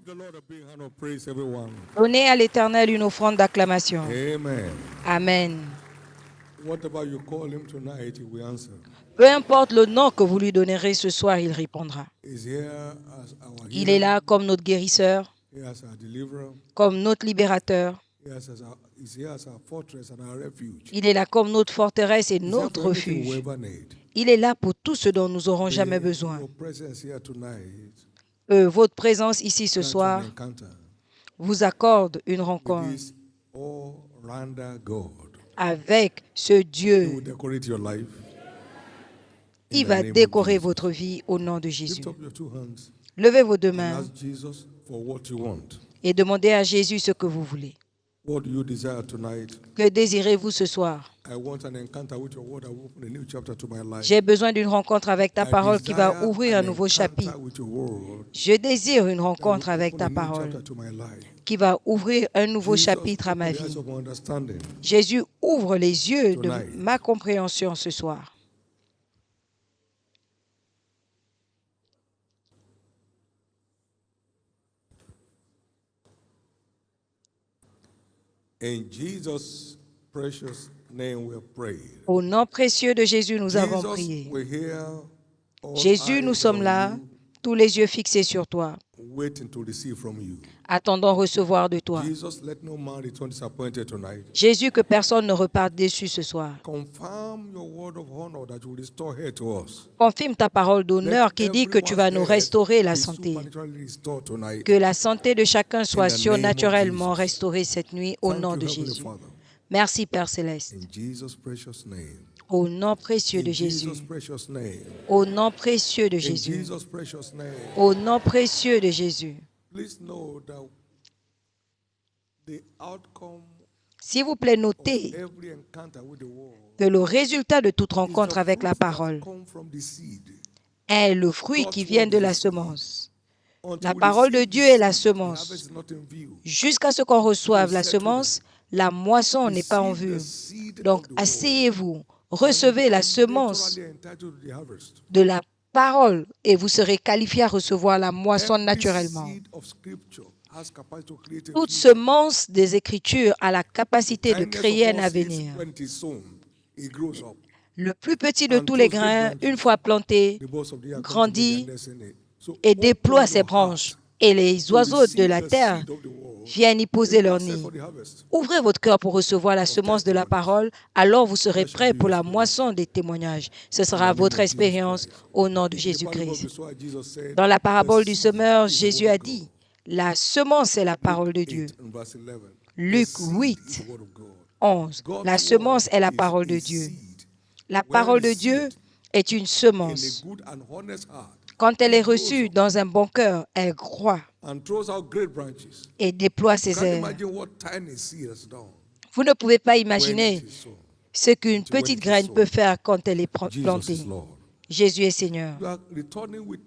the Lord a big hand of praise, everyone. Donnez à l'Éternel une offrande d'acclamation. Amen. Amen. Whatever you call him tonight, he will answer. Peu importe le nom que vous lui donnerez ce soir, il répondra. He's here as our Il est healer, là comme notre guérisseur, here as our deliverer, comme notre libérateur. he's here as our fortress and our refuge. Il est là comme notre forteresse et He's here for notre anything we refuge. ever need. Il est là pour tout ce dont nous n'aurons jamais besoin. Your presence here tonight Votre présence ici ce grant soir an encounter vous accorde une with rencontre this all-rounder God. avec ce He will Dieu. decorate your life. Il the va name of décorer Jesus. votre vie au nom de Jésus. Lift up your two hands Levez vos deux and mains ask Jesus for what you want. et demandez à Jésus ce que vous voulez. What do you desire tonight? Que désirez-vous ce soir? I want an encounter with your word. I will open a new chapter to my life. J'ai besoin d'une rencontre avec ta I parole qui va desire ouvrir un an nouveau encounter chapitre. with your word Je désire une that will rencontre avec open ta a new parole chapter to my life. qui va ouvrir un nouveau Jesus, chapitre à open ma the eyes vie. of my understanding. Jésus, ouvre les yeux de Tonight. ma compréhension ce soir. In Jesus' precious name we have prayed. Au nom précieux de Jésus, nous avons Jesus, prié. we're here, all Jésus, nous eyes sommes on là, you, tous les yeux fixés sur toi, waiting to receive from you. attendant recevoir de toi. Jesus, let no man return disappointed tonight. Jésus, que personne ne reparte déçu ce soir. Confirm your word of honor that will restore health to us. Confirme ta parole d'honneur Let qui dit que tu vas nous everyone's restaurer la health be santé. supernaturally restored tonight. Que la santé de chacun soit In the name of surnaturellement Jesus. restaurée cette nuit au Thank nom you, de Heavenly Jésus. Father. Merci, Père Céleste. In Jesus' precious name. Au nom précieux de In Jésus. Jesus' precious name. Au nom précieux de In Jésus. Jesus' precious name. Au nom précieux de Jésus. Please know that the outcome S'il vous plaît, of notez every encounter with the world que le résultat de toute is rencontre the avec la fruits that parole come from the seed. est le fruit God's qui vient word de is la the seed. semence. Until La we parole de receive Dieu the est la seed, the semence. harvest is not in view. Jusqu'à ce qu'on reçoive la settle semence, la moisson n'est pas en Receive vue. the seed Donc, of the word. asseyez-vous, And recevez la become semence naturally entitled to the harvest. de la parole et vous serez qualifié à recevoir la moisson Every naturellement. seed of scripture has capacity to create a Toute future. semence des Écritures a la capacité de Kindness créer of un all seeds, avenir. when it is sown, it grows up. Le plus petit de And tous les those great grains, branches, une fois planté, the birds of the air come to make grandit their nest in it. So et open déploie ses your branches. heart Et les to oiseaux de receive la the terre seed of the world. viennent y poser And leur that's it nid. for the harvest. Ouvrez votre cœur pour recevoir la semence de la parole, alors vous serez That shall prêt be pour your la experience. moisson des témoignages. Ce In sera the name votre of Jesus expérience Christ. au nom de In the parable of the Jésus-Christ. sower, Jesus said, Dans la the parabole du seed semeur, is the Jésus word a of God. dit, la semence est la parole de Dieu. 8 and verse 11. Luc The seed is 8, the word of God. 11. God's La semence word est la is parole a de Dieu. seed. La When parole de Dieu received est une in a semence. good and honest heart, Quand elle it est grows reçue up dans un bon cœur, elle croît and throws out great branches. et déploie You ses can't ailes. imagine what tiny seed has done Vous ne pouvez pas when imaginer it is sown. ce qu'une Until when petite it is graine sown. peut faire quand elle est Jesus plantée. is Lord. Jésus est Seigneur. You are returning with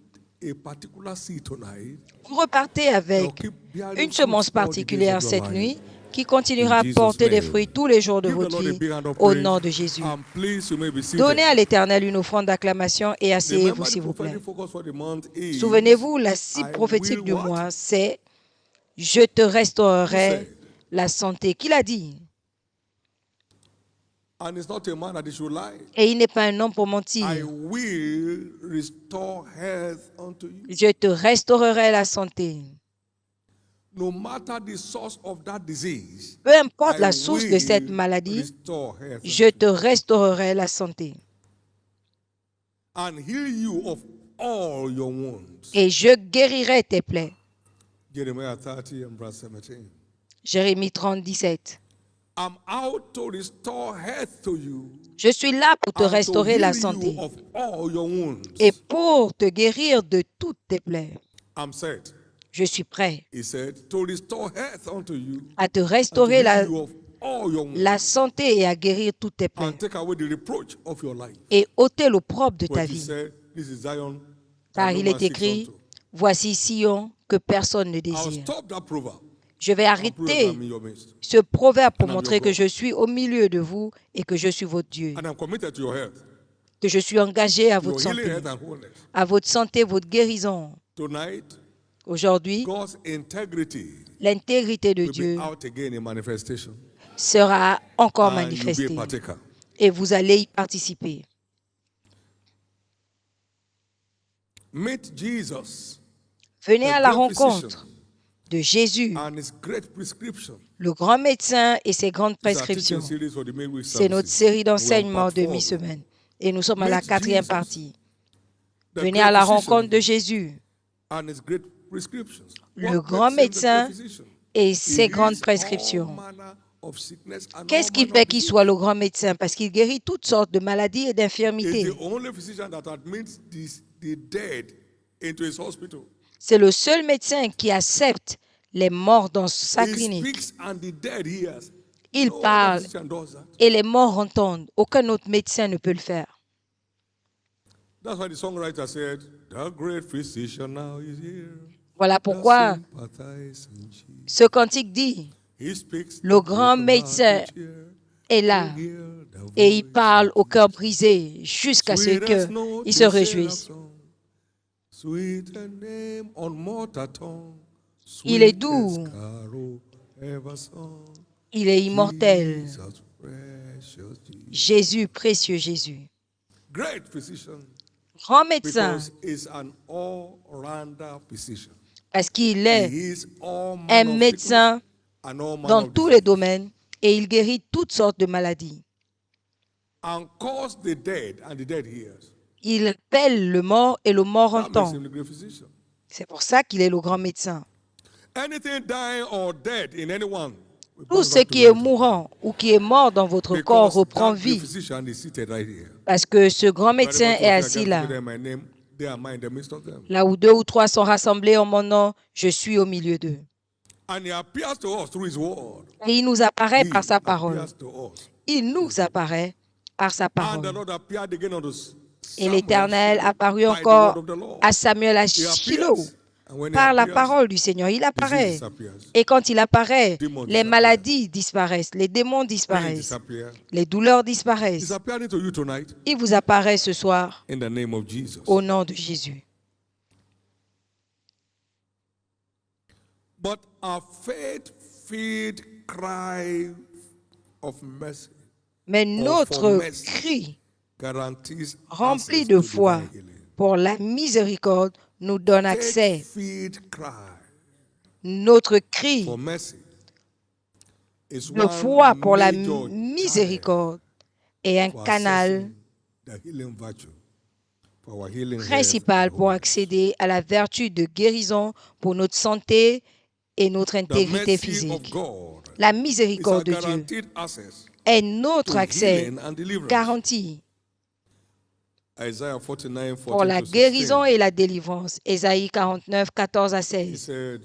a particular seed tonight. Vous repartez That will avec keep bearing une fruits semence all the days particulière of your cette life. nuit qui continuera In à Jesus' porter des name. fruits tous les jours de Give the votre Lord a vie big hand of au praise. nom de Jésus. And please, you may be seated. Donnez à l'Éternel une offrande d'acclamation et asseyez-vous Remember, the s'il vous plaît. prophetic focus for the month is Souvenez-vous, la cible I prophétique will du what? mois, c'est « Je te Who restaurerai said? la santé ». Qui l'a dit? And it's not a man that he should lie. Et il n'est pas un homme pour I mentir. will restore health unto you. Je te restaurerai la santé. No matter the source of that disease, Peu importe I la source de cette will maladie, restore health je unto te you. restaurerai la santé. And heal you of all your wounds. Et je guérirai tes plaies. Jeremiah 30 and verse 17. Jérémie 30, 17. I'm out to restore health to you Je suis là pour te and to restaurer la heal you santé of all your wounds. et pour te guérir de toutes tes plaies. I'm set. Je suis prêt He said, to restore health unto you à te and to restaurer heal you of all your wounds la santé et à guérir toutes tes plaies and take away the reproach of your life. et ôter l'opprobre de ta But he vie. said, this is Zion Car that no il man est seeks écrit, unto. voici Sion que personne ne I'll désire. stop that proverb Je vais and prove that arrêter I'm in your midst. ce proverbe pour And I'm montrer your que God. je suis au milieu de vous et que je suis votre Dieu. And I'm committed to your health, Que je suis engagé à your votre healing santé, health and wholeness. à votre santé, votre guérison. Tonight, Aujourd'hui, God's integrity l'intégrité de will be Dieu out again in manifestation. sera encore And you'll be a manifestée partaker. et vous allez y participer. Meet Jesus, Venez the à la great physician, rencontre de Jésus, and his great prescription. le grand médecin et ses grandes It's our teaching prescriptions. series for the midweek C'est notre services. série We're on d'enseignements part de 4. mi-semaine. Et nous sommes à la Meet 4e Jesus, partie. the Venez great à la physician, rencontre de Jésus, and his great prescriptions. le What grand makes him the great médecin physician? et He ses grandes heals all prescriptions. manner of sickness and all Qu'est-ce qui manner fait of qu'il disease. soit le grand médecin? Parce qu'il guérit toutes sortes de maladies et He's d'infirmités. the only physician that admits the dead into his hospital. C'est le seul médecin qui accepte les morts dans sa He clinique. speaks and the dead hears. Il No other parle physician does that. et les morts entendent. Aucun autre médecin ne peut le faire. That's why the songwriter said, the great physician now is here. Voilà pourquoi Sympathize in Jesus. ce cantique dit, He speaks le the grand broken médecin hearted cheer. est là Hear the et il voice parle of au cœur Jesus. brisé jusqu'à ce Sweet as note qu'il the se seraph réjouisse. song. Sweet a name on mortal tongue. Il est Sweetest doux. carol ever sung. Il est immortel. Jesus, precious Jesus. Jésus, précieux Jésus. Great physician, Grand médecin, because he's an all-rounder physician. parce qu'il He est is all un manner of médecin sickness and all manner dans of tous les disease. domaines et il guérit toutes sortes de maladies. And calls the dead, and the dead hears. Il appelle le mort et le mort That makes entend. him the great physician. C'est pour ça qu'il est le grand médecin. Anything dying or dead in anyone will Tout bounce ce back to qui est life. mourant ou qui est mort dans votre corps Because reprend that great vie physician is seated right here. parce que ce grand médecin Wherever two est of you are assis gathered là. together in my name, they are mine in the midst of them. Là où 2 ou 3 sont rassemblés en mon nom, je suis au milieu d'eux. And he appears to us through his word. Et il nous apparaît He par sa parole. appears to us. Il nous apparaît par sa And the parole. Lord appeared again unto Et Samuel l'Éternel apparut by the word encore of the Lord. à Samuel à He Shiloh appears. And when he par la appears, parole du Seigneur. Il apparaît. disease disappears. Et quand il apparaît, Demons les disappear. maladies disparaissent, les démons Pain disparaissent, disappear. les douleurs He's disparaissent. appearing to you tonight Il vous apparaît ce soir in the name of Jesus. au nom de Jésus. But our faith-filled cry of mercy Mais for notre mercy cri guarantees rempli access de to foi divine healing. pour la miséricorde nous donne accès. Faith-filled cry Notre cri for mercy is de one foi pour la major channel miséricorde est un for canal accessing the healing virtue for our healing health principal and pour wholeness. accéder à la vertu de guérison pour notre santé et notre The intégrité mercy of physique. God La is our miséricorde de Dieu guaranteed access est notre to accès healing and deliverance. garanti Isaiah 49, pour la 14 to guérison 16. et la délivrance. Ésaïe 49, 14 à He 16. said,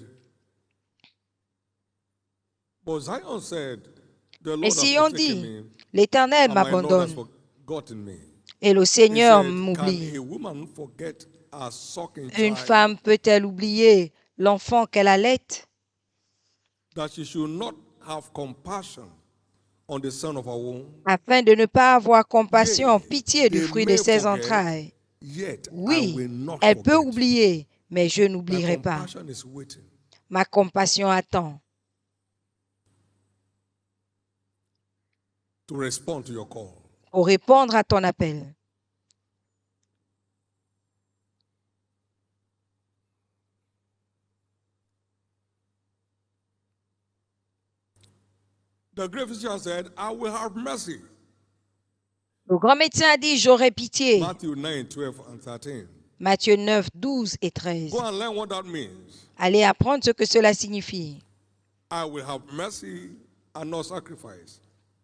but Zion said, the Lord Et has Sion forsaken dit, me, l'Éternel and my Lord has m'abandonne forgotten me. et le He Seigneur said, can m'oublie. a woman forget her sucking Une child, femme peut-elle oublier l'enfant qu'elle allait that she should not have compassion on the son of her womb? afin de ne pas avoir compassion, Yea, pitié du they fruit de may ses forget, entrailles? yet I Oui, will not elle peut forget. oublier, mais je My n'oublierai pas. compassion is waiting Ma compassion attend to respond to your call. pour répondre à ton appel. The great physician said, I will have mercy. Le grand médecin a dit, j'aurai pitié. Matthew 9, 12 and 13. Matthieu 9, 12 et 13. Go and learn what that means. Allez apprendre ce que cela signifie. I will have mercy and not sacrifice.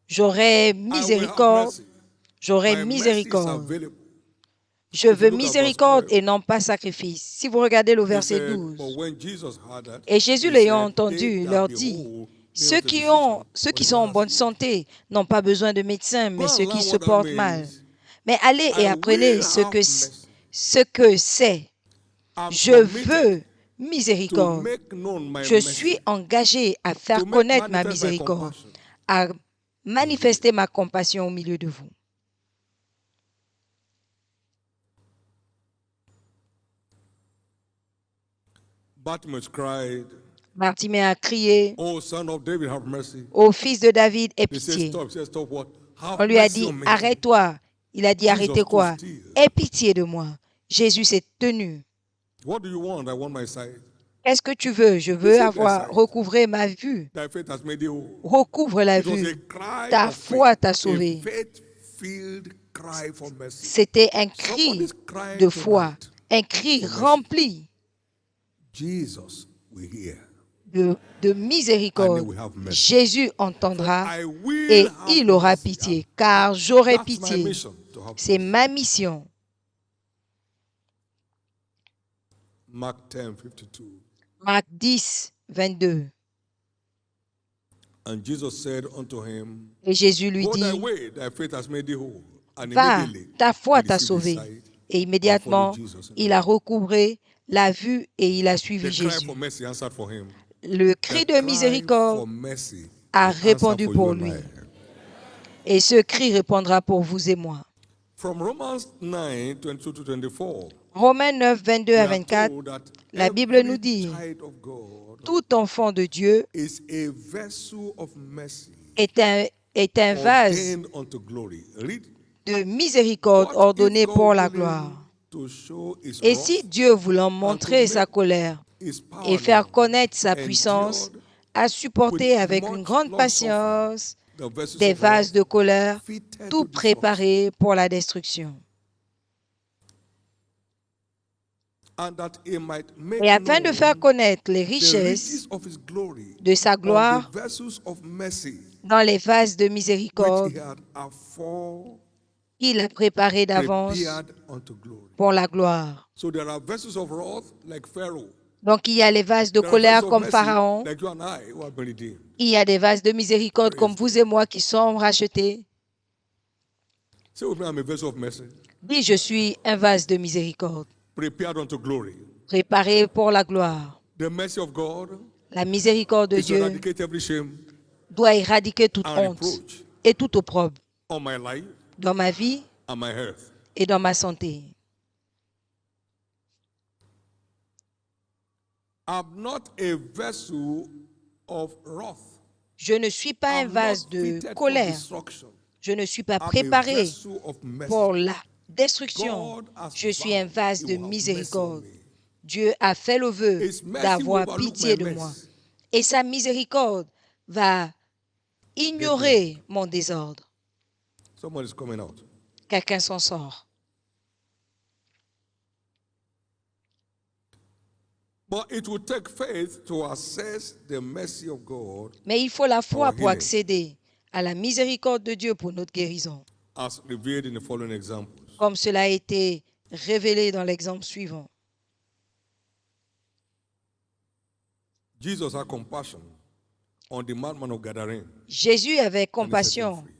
J'aurai I will have miséricorde, mercy. j'aurai My mercy is miséricorde. available. Je If you veux look at miséricorde verse 12, et non pas sacrifice. Si vous regardez le He verset said, 12, but when Jesus heard that, et Jésus he l'ayant said, entendu, they il that leur be dit, whole need ceux not a qui physician, but sont en a bonne nurse. santé n'ont pas besoin de médecin, mais Go ceux and qui learn se what that portent mal. means. Mais allez et I apprenez will ce have que mercy. c'est. I'm Je committed veux to miséricorde. make known my Je suis mercy, engagé à to faire make connaître ma manifest my miséricorde, compassion. à manifester ma compassion au milieu de vous. Bartimaeus cried, Bartimée a crié, "Oh, son of David, have mercy." ô fils de David, aie They said, pitié. "Stop." He said, "Stop what? Have On lui a mercy dit, on me." arrête-toi. Il a dit, Jesus arrêtez stood quoi? still. Aie pitié de moi. Jésus s'est tenu. What do you want? I want my sight. Qu'est-ce que tu veux? Je veux avoir recouvrer ma vue. Thy faith has made thee whole. Recouvre la It was a vue. cry Ta of foi faith, t'a a sauvé. faith-filled cry for mercy. C'était un cri Somebody's crying de foi, tonight un cri for mercy. rempli Jesus will hear. de miséricorde. And he will have mercy. Jésus entendra I will et have il aura mercy. pitié, car j'aurai That's my pitié. mission, to have C'est mercy. ma mission. Mark 10:52. Marc 10, 22. And Jesus said unto him, Et Jésus lui Go thy dit, way, thy faith has made thee whole. And va, immediately ta foi he t'a received his sauvé. sight Et and immédiatement, followed Jesus. il a recouvré la vue et il a The suivi cry Jésus. for mercy answered for him. Le The cri de cry miséricorde for mercy a will answer répondu for pour you and lui. I. Et ce cri répondra pour vous et moi. From Romans 9, 22 to 24, Romains 9, 22 we à are 24, told that la Bible every nous dit, child of God tout enfant de Dieu is a vessel of mercy est un vase ordained unto glory. Read. de miséricorde What ordonné if God pour la willing gloire. to show his Et wrath si Dieu, voulant and montrer to sa make colère his power et faire known, connaître sa puissance, endured a supporté with avec une much grande long-suffering patience the vessels des of vases wrath de colère, fitted tout to destruction, préparé pour la destruction. and that he might make Et afin de faire known connaître les the richesses riches of his glory de sa on the gloire vessels of mercy dans les vases de which miséricorde he had afore qu'il a préparés d'avance prepared unto glory. pour la gloire. So there are vessels of wrath like Pharaoh. Donc il y a les vases de There are vessels colère of comme mercy Pharaon. like you and I who have been redeemed. Il y a des vases de miséricorde comme vous et moi qui sont rachetés. Say with me, I'm a vessel of mercy, Dis, je suis un vase de miséricorde, prepared unto glory. préparé pour la gloire. The mercy of God La miséricorde de is to Dieu eradicate every shame doit éradiquer toute and honte reproach et tout opprobre on my life dans ma vie and my health. et dans ma santé. I'm not a vessel of wrath. Je ne suis pas un I'm vase not de fitted for colère. destruction. Je ne suis pas I'm a préparé vessel of mercy. pour la destruction. God has Je suis un vowed vase he de will have miséricorde. mercy on me. Dieu a fait le vœu His mercy d'avoir will overlook pitié my de mess. moi. Et sa miséricorde va ignorer mon désordre. Someone is coming out. Quelqu'un s'en sort. But it will take faith to assess the mercy of God Mais il faut la foi Our pour healing. accéder à la miséricorde de Dieu pour notre guérison, as revealed in the following examples. comme cela a été révélé dans l'exemple suivant. Jesus had compassion on the madman of Gadarene. Jésus avait and he set him compassion free.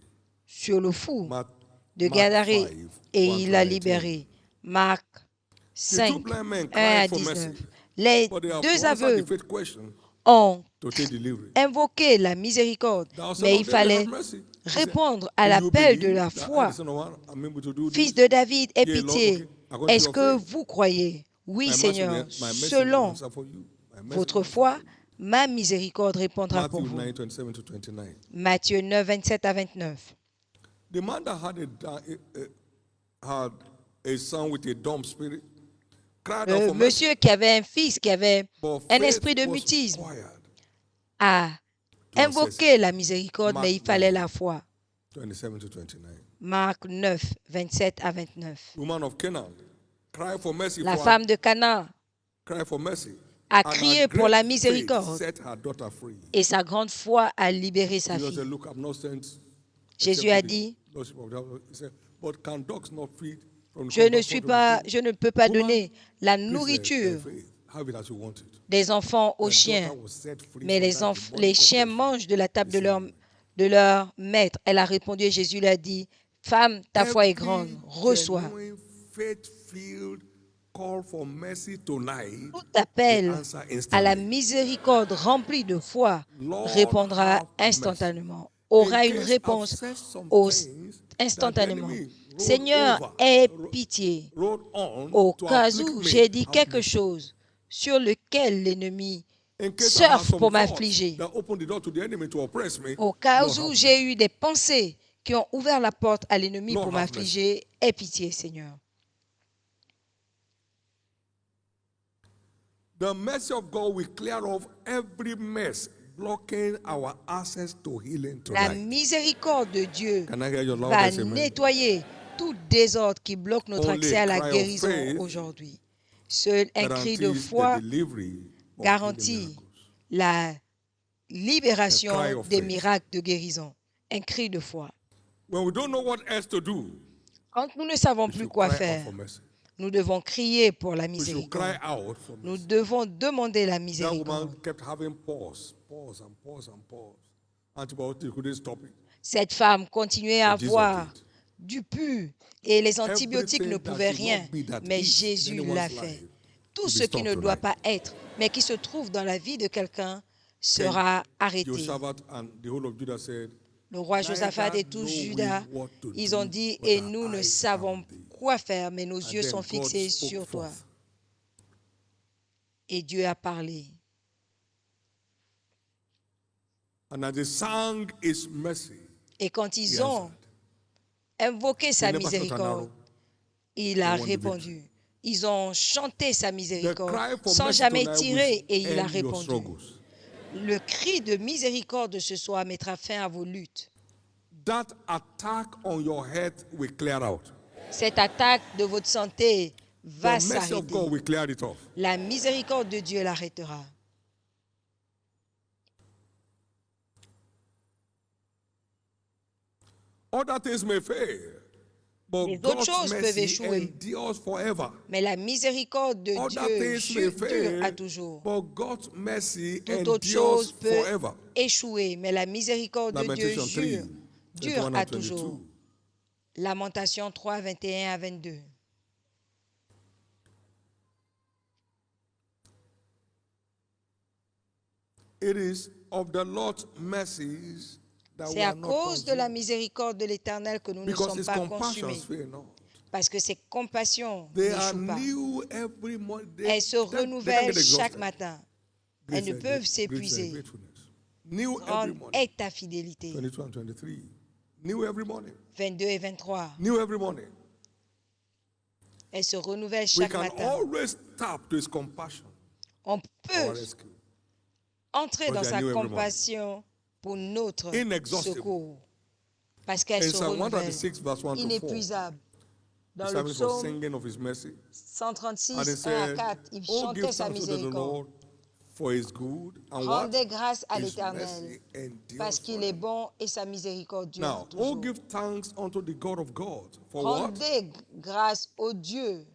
sur le fou Mark, de Mark Gadaré 5, et 1 il to l'a 19. libéré. Marc The 5, two blind men 1 à cried for 19. mercy, Les but they have deux to answer the aveugles faith question ont to take delivery. invoqué la miséricorde, Thou son mais of il David, fallait have mercy. He said, répondre à "Do you l'appel de believe la that I, foi. the Son of Man, am able to do Fils this? de David, aie Yea, Lord, pitié. okay, according to Est-ce your que faith, vous croyez? Oui, my mercy Seigneur, will- my mercy will selon answer for you. My mercy votre will answer foi, for you." ma miséricorde répondra pour Matthew vous. 9, 27 to 29. Matthieu 9, 27 à 29. The man that had a son with a dumb spirit cried out for mercy, Monsieur qui avait un fils qui avait but un faith esprit de was mutisme required a to access invoqué it. la miséricorde, Mark mais il fallait 9. la foi. 27 to 29. Marc 9, 27 à 29. Woman of Canaan cried for mercy La for femme de Cana cried for mercy. a And her crié pour great la faith miséricorde set her daughter free. et sa grande foi a libéré sa Jesus said, fille. "Look, I'm not sent." Jésus except a to the dit, fellowship of the devil." He said, "But can dogs not feed from the je ne comfort of the je ne peux pas Woman, donner la Please, nourriture faith, have it as you want it. des enfants aux The chiens, daughter was set free mais from that demonic les chiens oppression. mangent de la table Listen. de leur maître. Elle a répondu et Jésus lui a dit, femme, ta foi est grande, Every reçois. genuine, faith-filled call for mercy tonight, Tout appel the answer à la instantly. miséricorde remplie de foi Lord, répondra have mercy. instantanément, aura In une case I've réponse said some au- things that the instantanément. enemy rolled Seigneur, over, aie pitié. rolled on Au to cas afflict où me, j'ai dit have quelque mercy. chose sur lequel l'ennemi In case I have surfe some pour thoughts m'affliger. that open the door to the enemy to oppress me, Au cas Lord, où have j'ai eu des pensées qui ont ouvert la porte à l'ennemi Lord, pour have m'affliger, aie pitié, Seigneur. The mercy of God will clear off every mess blocking our access to healing La tonight. miséricorde de Dieu Can I hear your va loudest amen? nettoyer tout désordre qui bloque notre Only accès a à la cry of guérison faith aujourd'hui. Seul un cri de guarantees the foi delivery of healing garantit miracles. la A cry libération of des faith. miracles de guérison. Un cri de foi. When we don't know what else to do, Quand nous ne savons we plus should quoi cry out faire, for mercy. nous devons crier pour la We should cry miséricorde. out for Nous mercy. devons demander la That miséricorde. woman kept having pause. Antibiotics couldn't stop it. Cette femme continuait à But Jesus avoir did. du pu et les antibiotiques ne Everything that pouvaient should rien, not be that mais is in Jésus anyone's l'a fait. life Tout will ce be qui ne stopped doit tonight. pas être, mais qui se trouve dans la vie de quelqu'un, sera arrêté. Josaphat and the whole of Judah said, Le roi Josaphat et "Neither tout know we Juda, what to ils do, ont dit, but et our nous ne eyes savons are on thee." quoi faire, mais nos And yeux then sont God fixés spoke sur toi. forth. Et Dieu a parlé. And as they sang his mercy, Et quand he ils ont answered. invoqué sa They never shot an miséricorde, arrow. il a They won the répondu. Ils ont chanté sa The miséricorde cry for sans mercy jamais tonight tirer will et il a end your répondu. struggles. Le cri de miséricorde de ce soir mettra fin à vos luttes. That attack on your head will clear out. Cette attaque de votre santé va The mercy of God s'arrêter. will clear it off. La miséricorde de Dieu l'arrêtera. Other things may fail, but Les autres God's choses peuvent mercy échouer. endures forever. Mais la miséricorde de Other Dieu things may dure à fail, toujours. but God's mercy Toute autre endures chose peut forever. échouer, mais la miséricorde de Dieu Lamentation 3, dure 21 à and toujours. 22. Lamentation 3, 21 à 22. It is of the Lord's mercies that we C'est à are not cause de la consumed, miséricorde de l'Éternel que nous ne because sommes his pas compassions consumés. fail not. Parce que ses compassions They are n'échouent pas. new every morning. Elles se They can't renouvellent get chaque exhausted. matin. Great Elles ne is thy- peuvent great is thy s'épuiser. faithfulness. New every Grande morning. est ta fidélité. 22 and 23. New every morning. 22 et 23. New every morning. Elles se renouvellent We chaque can matin. always tap to his compassion On for peut our rescue. entrer Because dans they are sa new every morning. compassion pour notre Inexhaustible. secours. Parce qu'elle In se Psalm renouvelle. 136, verse 1 to 4, Inépuisable. Dans the le psalmist was psaume singing of his mercy. 136, And he 1 à said, 4, il "Oh, chantait give sa thanks to the miséricorde. Lord for his good and what? Rendez grâce à His l'Éternel, mercy endures parce qu'il est forever." bon et sa miséricorde dure Now, oh, toujours. give thanks unto the God of God. For what? Rendez grâce au Dieu.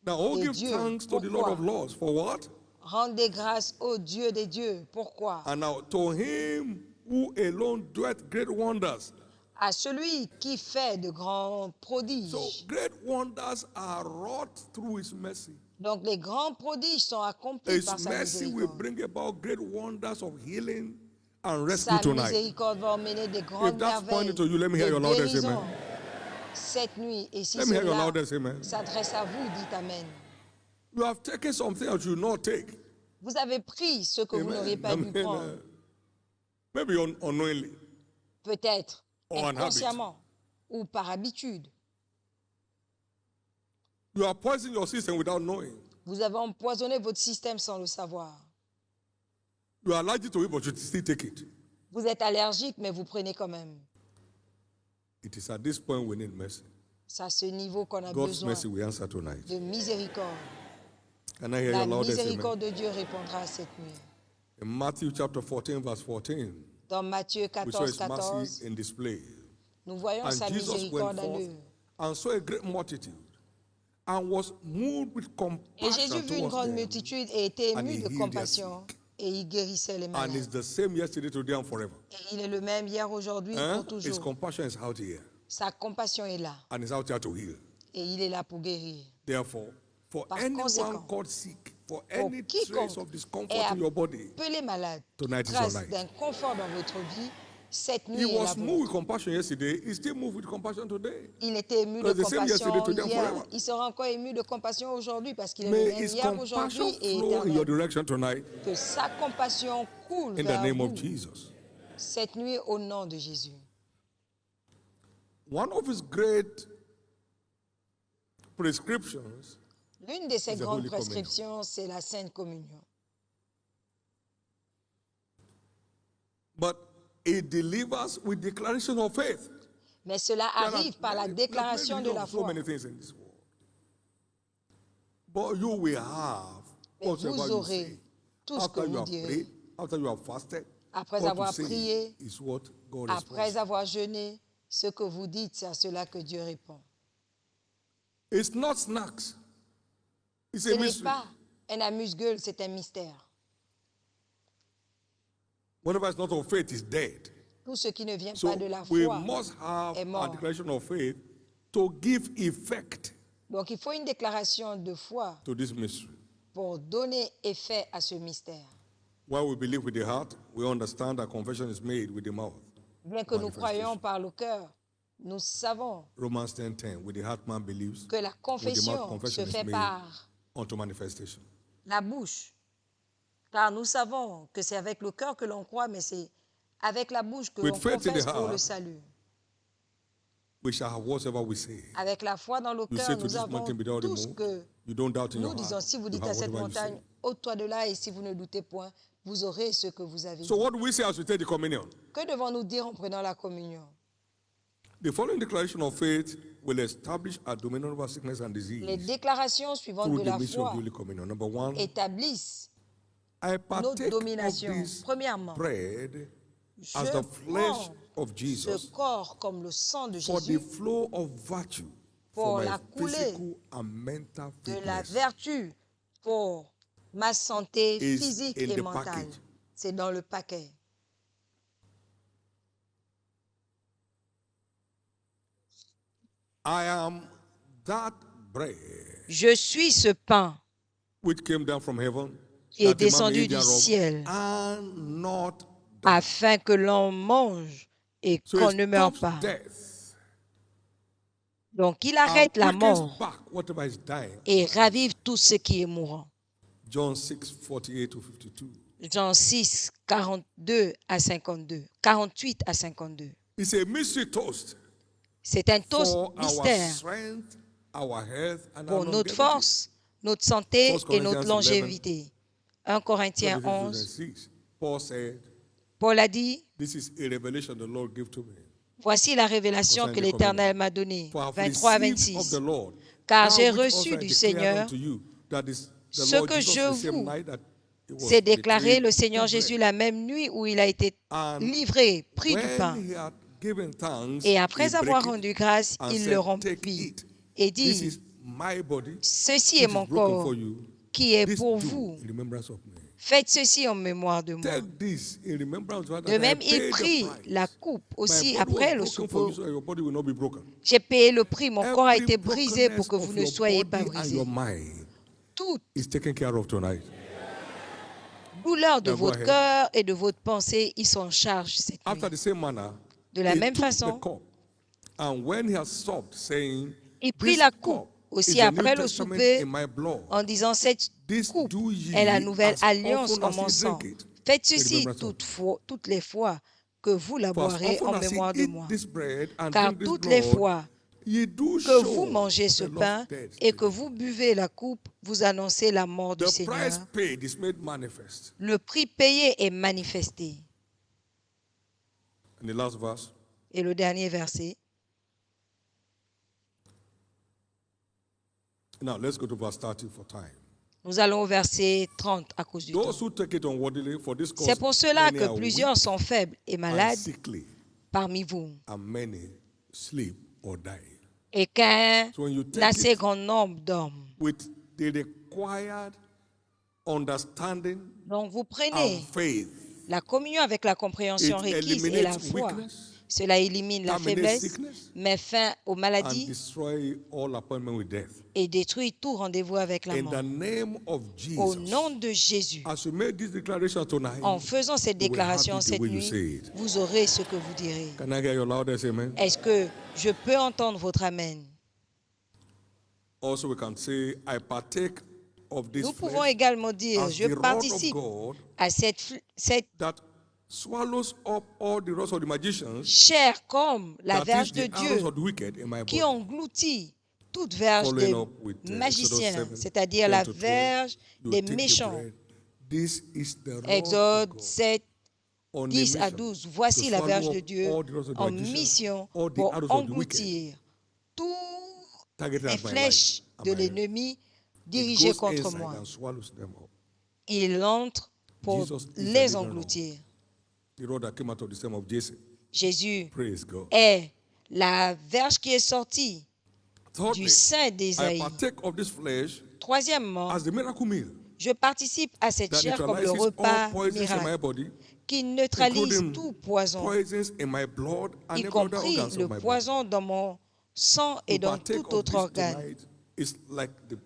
Now, oh, Et give Dieu, thanks to the Lord pourquoi? of Lords. For what? Rendez grâce au Dieu des dieux. Pourquoi? And now, to him who alone doeth great wonders. À celui qui fait de grands So, prodiges. great wonders are wrought through his mercy. Donc les grands prodiges sont accomplis His par sa mercy will miséricorde. bring about great wonders of healing and rescue Sa tonight. miséricorde va emmener des grandes that's pointing merveilles, to you, let me hear des your loudest guérisons amen. cette nuit. Et si Let me hear your cela loudest amen. s'adresse à vous, dites Amen. You have taken something that you should not take. Vous avez pris ce que vous n'auriez pas dû prendre, Maybe unknowingly. peut-être Or an habit. inconsciemment ou par habitude. You are poisoning your system without knowing. Vous avez empoisonné votre système sans le savoir. You are allergic to it, but you still take it. Vous êtes allergique, mais vous prenez quand même. It is at this point we need mercy. C'est à ce niveau qu'on a God's besoin mercy will answer tonight. de miséricorde. Can I hear La your loudest amen? miséricorde de Dieu répondra cette nuit. In Matthew chapter 14, verse 14, Dans Matthieu we saw 14, his 14, mercy in display. nous voyons And sa Jesus miséricorde went à forth l'œuvre. and saw a great multitude and was moved with Et compassion Jésus vit une towards grande them. multitude et était And ému he de healed their compassion sick. et il guérissait les And malades. it's the same yesterday, today, and forever. Et il est le même hier, aujourd'hui, Huh? pour His toujours. compassion is out here, Sa compassion est là and is out here to heal. et il est là pour guérir. Therefore, for Par anyone conséquent, called sick, for Pour any trace quiconque of discomfort est in your body, appelé malade, tonight is trace your night. d'inconfort dans votre vie, Cette He nuit est la was moved vôtre. with compassion yesterday. He's still moved with compassion today. Il était ému de Because the same yesterday, compassion today, and hier. forever. Il sera encore ému de compassion aujourd'hui parce qu'il est le May même his hier, compassion aujourd'hui et flow in your éternel. direction tonight Que sa compassion coule in the vers name of vous Jesus. cette nuit au nom de Jésus. One of his great prescriptions, L'une de ses It's the grandes Holy Communion. prescriptions, c'est la Sainte Communion. but it delivers with declaration of faith. Mais cela arrive par la déclaration de la So foi. many things in this world. But you will have Mais whatever vous you aurez say. tout ce que After you vous have direz. prayed, after you have fasted, Après what avoir you say prié, is what God après responds. avoir jeûné, ce que vous dites, c'est à cela que Dieu répond. It's not snacks. It's Ce a n'est mystery. pas un amuse-gueule, c'est un mystère. Whatever is not of faith is dead. Tout ce qui ne vient So pas de la we foi must have est a mort. declaration of faith to give effect Donc il faut une déclaration de foi to this mystery. pour donner effet à ce mystère. While we believe with the heart, we understand that confession is made with the mouth. Bien que nous croyions par le cœur, nous savons Romans 10:10, with the heart man believes, que la with the mouth confession confession se is fait made par unto manifestation. la bouche. Car nous savons que c'est avec le cœur que l'on croit, mais c'est avec la bouche que With l'on faith in the confesse pour le heart, salut. We shall have whatever we say. Avec la foi dans le You cœur, say to nous this avons mountain, be thou tout ce removed. que You don't doubt in nous your disons. heart. Si vous You dites have à cette whatever you say. montagne, ôte-toi de là, et si vous ne doutez point, vous aurez ce que vous avez So dit. what do we say as we take the communion? Que devons-nous dire en prenant la communion? The following declaration of faith will establish our dominion over sickness and disease Les déclarations suivantes through de the la mystery of foi Holy Communion. Number one, établissent I notre partake of domination. this Premièrement, bread je as the flesh prends of ce Jesus corps comme le sang de for the Jésus flow of virtue pour for my la coulée physical and mental de la fitness. vertu pour ma santé Is physique in et the mentale. package. C'est dans le paquet. I am that bread Je suis ce pain which came down from heaven, qui est that a man may descendu eat du thereof ciel and not die. afin que l'on mange et So qu'on it ne meure stops pas. death Donc il and arrête la quickens mort back whatever is dying. et ravive tout ce qui est mourant. John 6:48 to 52. Jean 6, 42 à 52. 48 à 52. It's a mystery toast C'est un toast for our mystère strength, our health, and pour our notre longevity. force, notre santé 1 et notre Corinthians 11, longévité. 1 Corinthiens 25 to 11, 26. Paul said, Paul a dit, "This is a revelation the Lord gave to me. voici la révélation que l'Éternel m'a donnée. For I have 23 à received of 26. the Lord Car that j'ai which reçu also I du declared Seigneur unto you, that is the ce Lord que Jesus, je the same vous night that he was C'est déclaré betrayed, le Seigneur took bread. Jésus la même nuit où il a été And livré, pris du pain. when he had given thanks, Et he après avoir brake it rendu grâce, and il said, le "Take rompit it. et This dit, is my body, ceci which est is mon broken corps for you. qui est This pour do vous. in remembrance of me." Faites ceci en mémoire de moi. Take this in remembrance of that De I même, paid il the prit price. la coupe My aussi body après was le broken for you, souper. so that your body will not be broken. J'ai payé le prix, mon corps a Every été brisé pour brokenness que vous of ne your soyez pas body and brisés. your mind Toute is taken care of tonight. douleur de Now go votre ahead. cœur et de votre pensée, ils sont en charge cette After nuit. the same manner, De la he même took façon, the cup, and when he had supped, saying, il prit "This la cup coupe is aussi the New après le Testament souper in my blood. en disant, cette This coupe do ye est la nouvelle as alliance often en as mon ye sang. drink it Faites in ceci remembrance of me. toutes les fois que vous la For as boirez often en as ye mémoire de eat moi. this bread and Car drink this toutes les blood, fois ye do que show vous mangez ce the Lord's pain death et till que he vous buvez la coupe, vous annoncez la mort du The Seigneur. price paid is made manifest. Le prix payé est manifesté. In the last verse, Et le dernier verset. now let's go to verse 30 for time. Nous allons au verset 30 à cause du temps. Those who take it unworthily, for this cause C'est pour cela many que are plusieurs weak sont faibles et and malades sickly, parmi vous, and many sleep or die. et qu'un So when you take assez it grand nombre dorment. with the required understanding Donc vous and prenez faith, la communion avec la it compréhension requise et la eliminates foi. weakness, Cela élimine la terminates faiblesse, sickness, met fin aux and maladies destroy all appointment with death. et détruit tout rendez-vous avec la In mort. the name of Au Jesus, nom de Jésus, as you make this declaration tonight, en faisant cette you will have déclaration it the cette way you nuit, say it. vous aurez ce que vous direz. Can I hear your loudest amen? Est-ce que je peux entendre votre Amen? Also, we can say, I partake of this Nous pouvons flesh également dire, as je the rod of participe God à cette that swallows up all the rest of the magicians, chair comme la that is verge de the arrows Dieu of the wicked in my qui body. engloutit toute verge Following des up with magiciens, Exodus 7, c'est-à-dire 10 la to 12, verge you des take the méchants. bread. This is the rod of Exode God 7, on a 10 à mission 12. Voici to la swallow verge up de Dieu all the rest of the en magicians, mission all the pour arrows of the wicked engloutir toutes targeted les at my flèches life and de my health. l'ennemi It dirigées goes contre inside moi. and swallows them up. Il entre pour Jesus is the les living engloutir. The rod that came out of the stem of Jesse. Jésus Praise God. est la verge qui est sortie du Thirdly, sein I d'Ésaïe. partake of this flesh Troisièmement, as the miracle meal je participe à cette that chair comme le neutralizes repas all poisons in my miracle body, qui neutralise including tout poison, poisons in my blood and y every other compris organs le of my body. poison dans mon sang et To dans partake tout of autre this organe. tonight is like the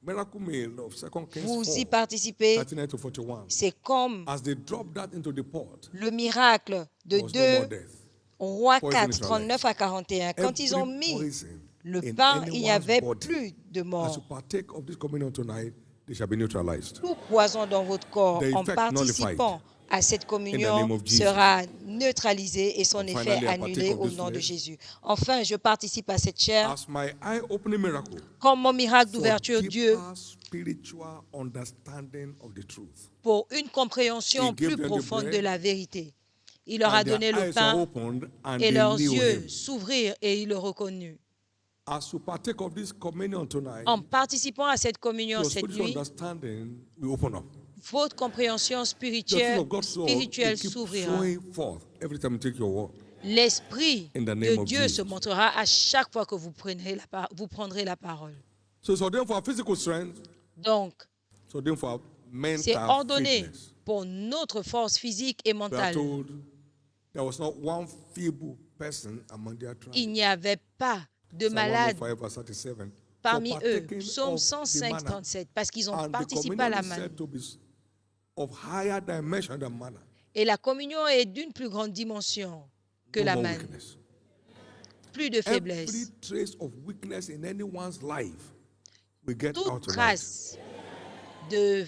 miracle meal of 2 Kings Vous 4, y participez, 39 to 41. c'est comme As they drop that into the pot, le miracle de there was no more 2 death. Rois Poison 4, neutralized. 39 à 41. Quand ils ont Every mis poison le in pain, il n'y anyone's avait body, plus de as you mort. partake of this communion tonight, they shall be neutralized. Tout poison dans votre corps, The en effect participant à cette name communion, of Jesus. sera neutralisé et son And effet finally, I partake annulé of au this nom de flesh. Jésus. Enfin, je participe à cette chair. As my eye-opening miracle Comme mon miracle for d'ouverture, Dieu, deeper spiritual understanding of the truth. pour une compréhension He gave plus them the profonde de bread, la vérité. Il leur a and their donné le eyes were pain opened, and et they leurs knew yeux him. s'ouvrirent et ils le reconnurent. As you partake of this communion tonight, En participant à cette communion your cette spiritual nuit, understanding will open up. votre compréhension The truth spirituelle, of God's word spirituelle will keep s'ouvrira. showing forth every time you take your word. L'Esprit In the name de of Dieu se Jesus. montrera à chaque fois que vous prendrez la parole. So it's ordained for our physical strength, Donc, it's ordained for our c'est mental ordonné fitness. pour notre force physique et We are mentale. told there was not one feeble person among their tribe. Il n'y avait pas de Psalm malade 105, verse 37. parmi For eux. partaking Psaume of the 105, manna. 37, parce qu'ils ont And the participé à communion la is manne. said to be of higher dimension than manna. Et la communion est d'une plus grande dimension que No la more manne. weakness. Plus de Every faiblesse. trace of weakness in anyone's life will get Toute out tonight. trace de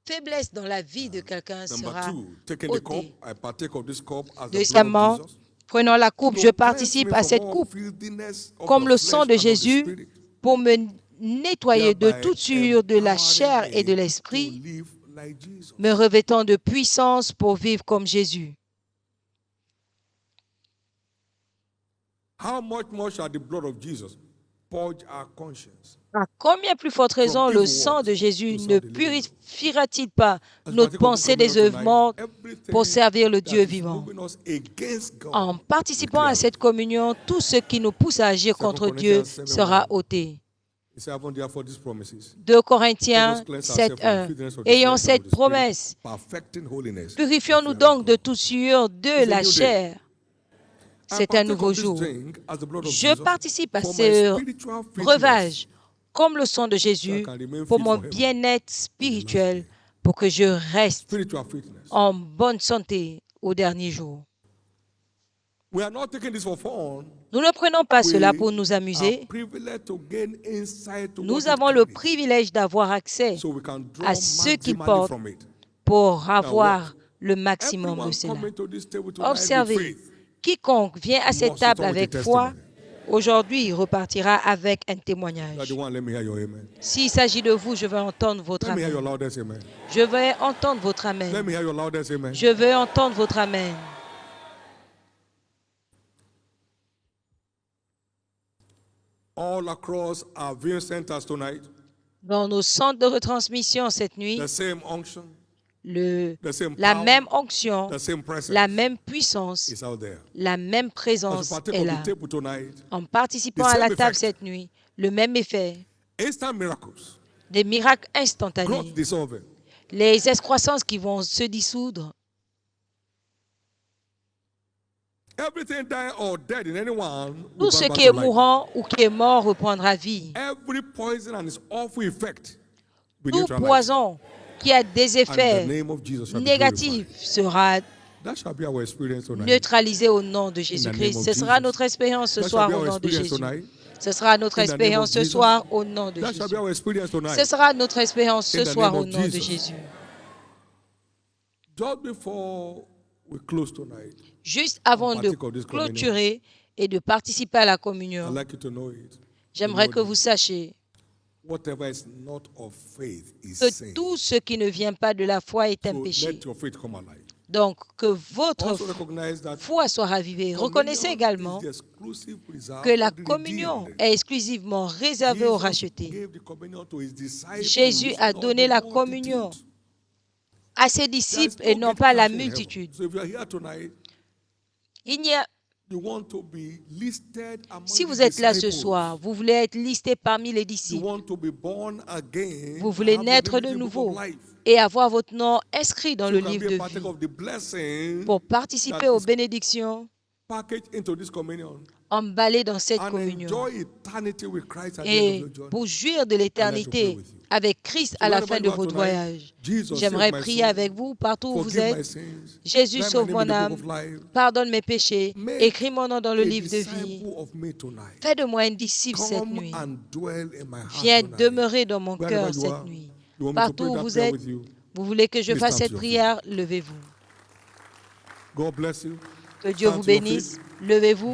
faiblesse dans la vie de quelqu'un Number sera 2, taking the cup, ôtée. I partake of this cup as the blood Deuxièmement, of Jesus. prenons la coupe, To je cleanse participe me à from cette all coupe filthiness of comme the le sang flesh de and of the Jésus spirit, pour me nettoyer de thereby toute souillure de la empowering chair et de me l'esprit, to live like Jesus. me revêtant de puissance pour vivre comme Jésus. How much more shall the blood of Jesus purge our conscience? À combien plus forte raison le sang de Jésus ne purifiera-t-il pas notre pensée des œuvres mortes pour servir le Dieu vivant? En participant à cette communion, tout ce qui nous pousse à agir contre Dieu sera ôté. 2 Corinthiens 7:1. Ayant cette promesse, purifions-nous donc de toute souillure de la chair. C'est un nouveau jour. Je participe à ce breuvage comme le sang de Jésus pour mon bien-être spirituel, pour que je reste en bonne santé au dernier jour. Nous ne prenons pas cela pour nous amuser. Nous avons le privilège d'avoir accès à ce qu'il porte pour avoir le maximum de cela. Observez, quiconque vient à cette table avec foi, aujourd'hui, il repartira avec un témoignage. S'il s'agit de vous, je veux entendre votre amen. Je veux entendre votre amen. Je veux entendre votre amen. All across our viewing centers tonight, dans nos centres de retransmission cette nuit, the same unction, la même onction, the same presence la même puissance, is out there. la même présence As we partake est of là. the table tonight, En participant the à la same table effect. cette nuit, le même effet, instant miracles, des miracles growth instantanés, dissolving, les excroissances qui vont se dissoudre, Everything dying or dead in anyone Tout ce qui est mourant ou qui est mort reprendra vie. Every poison and its awful effect tout poison qui a des effets négatifs sera neutralisé au nom de Jésus-Christ. Ce sera notre expérience ce soir au nom de Jésus. Ce sera notre expérience ce soir au nom de Jésus. Ce sera notre expérience ce soir au nom de Jésus. Juste avant de clôturer et de participer à la communion, j'aimerais que vous sachiez que tout ce qui ne vient pas de la foi est un péché. Donc, que votre foi soit ravivée. Reconnaissez également que la communion est exclusivement réservée aux rachetés. Jésus a donné la communion à ses disciples et non pas à la multitude. Si vous êtes là ce soir, vous voulez être listé parmi les disciples, vous voulez naître de nouveau et avoir votre nom inscrit dans le livre de vie pour participer aux bénédictions emballées dans cette communion et pour jouir de l'éternité avec Christ à la fin de votre voyage. J'aimerais prier avec vous partout où vous êtes. Jésus, sauve mon âme, pardonne mes péchés, écris mon nom dans le livre de vie. Fais de moi un disciple cette nuit. Viens demeurer dans mon cœur cette nuit. Partout où vous êtes, vous voulez que je fasse cette prière, levez-vous. Que Dieu vous bénisse. Levez-vous.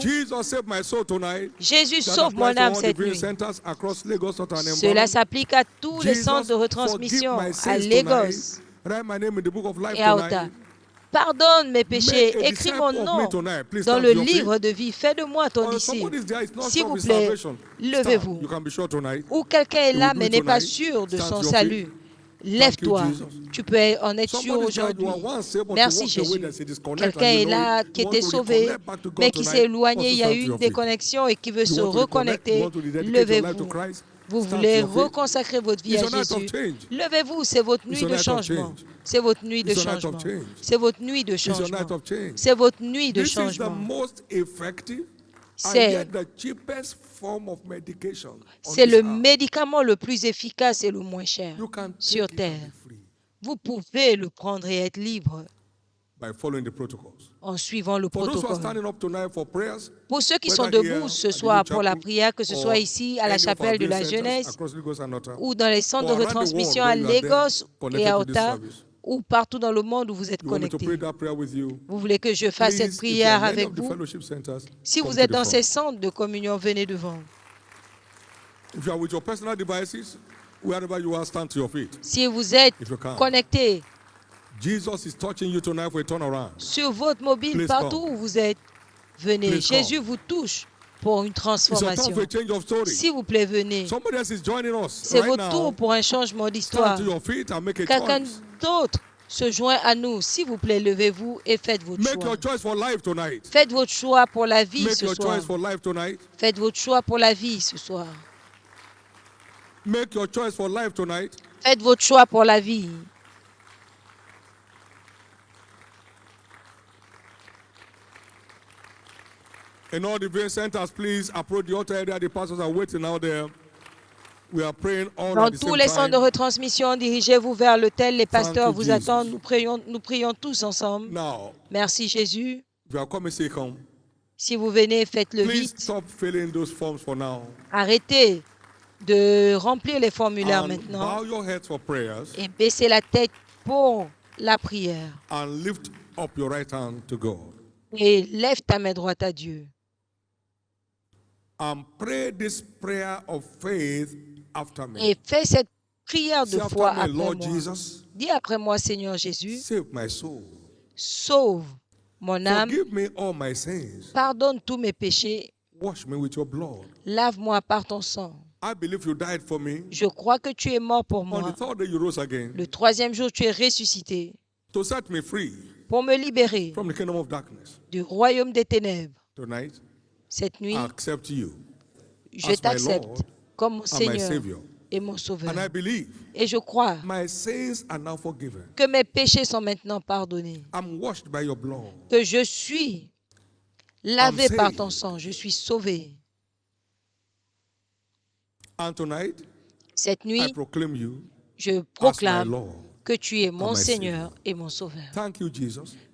Jésus sauve mon âme cette nuit. Cela s'applique à tous les centres de retransmission, à Lagos et à Ottawa. Pardonne mes péchés, écris mon nom dans le livre de vie. Fais de moi ton disciple. S'il vous plaît, levez-vous. Ou quelqu'un est là mais n'est pas sûr de son salut. Lève-toi, tu peux en être sûr aujourd'hui. Merci Jésus. Quelqu'un est là qui était sauvé, mais qui s'est éloigné, il y a eu une déconnexion et qui veut se reconnecter. Levez-vous. Vous voulez reconsacrer votre vie à Jésus. Levez-vous, c'est votre nuit de changement. C'est votre nuit de changement. C'est votre nuit de changement. C'est votre nuit de changement. C'est le médicament le plus efficace et le moins cher sur terre. Vous pouvez le prendre et être libre en suivant le protocole. Pour ceux qui sont debout ce soir pour la prière, que ce soit ici à la chapelle de la jeunesse ou dans les centres de retransmission à Lagos et à Ottawa, ou partout dans le monde où vous êtes connectés. Vous voulez que je fasse cette prière avec vous? Si vous êtes dans ces centres de communion, venez devant. Si vous êtes connectés sur votre mobile, partout où vous êtes, venez. Jésus vous touche pour une transformation. S'il vous plaît, venez. C'est votre tour pour un changement d'histoire. Quelqu'un d'autre se joint à nous. S'il vous plaît, levez-vous et faites votre choix. Faites votre choix pour la vie ce soir. Faites votre choix pour la vie ce soir. Faites votre choix pour la vie. And all the viewing centers, please approach the altar area. The pastors are waiting out there. We are praying all Dans at the tous same les time. centres de retransmission, dirigez-vous vers l'autel. Les pasteurs vous attendent. Nous prions tous ensemble. Now, merci Jésus. if you are coming, say come. Si vous venez, faites-le Please vite. stop filling those forms for now. Arrêtez de remplir les formulaires And maintenant bow your heads for prayers. et baissez la tête pour la prière. And lift up your right hand to God. Et lève ta main droite à Dieu. And pray this prayer of faith after me. Et fais cette prière de Say foi after me, après Lord moi. Jesus, Dis après moi, Seigneur Jésus, save my soul. sauve mon âme, Forgive me all my sins. pardonne tous mes péchés, Wash me with your blood. lave-moi par ton sang. I believe you died for me. Je crois que tu es mort pour On moi. the third day you rose again Le troisième jour, tu es ressuscité to set me free pour me libérer from the kingdom of darkness. du royaume des ténèbres. Tonight, Cette nuit, I accept you je as my t'accepte Lord comme mon and my Seigneur Savior. et mon Sauveur. And I believe Et je crois my sins are now forgiven. que mes péchés sont maintenant pardonnés, I'm washed by your blood. que je suis Lavé par ton sang, je suis sauvé. Cette nuit, je proclame que tu es mon Seigneur et mon Sauveur.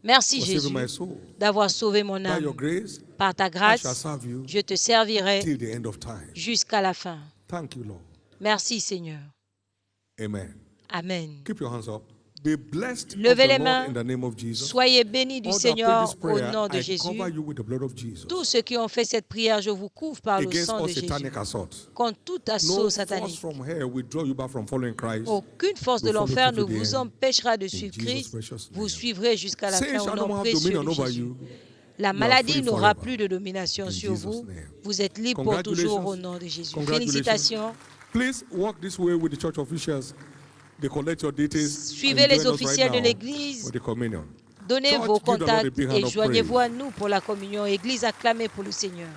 Merci Jésus d'avoir sauvé mon âme. Par ta grâce, je te servirai jusqu'à la fin. Merci Seigneur. Amen. Levez les mains. Soyez bénis du Seigneur au nom de Jésus. Tous ceux qui ont fait cette prière, je vous couvre par le sang de Jésus. Contre tout assaut satanique, aucune force de l'enfer ne vous empêchera de suivre Christ. Vous suivrez jusqu'à la fin au nom précieux de Jésus. La maladie n'aura plus de domination sur vous. Vous êtes libre pour toujours au nom de Jésus. Félicitations. Suivez les officiels de l'Église. Donnez vos contacts et joignez-vous à nous pour la communion. Église, acclamée pour le Seigneur.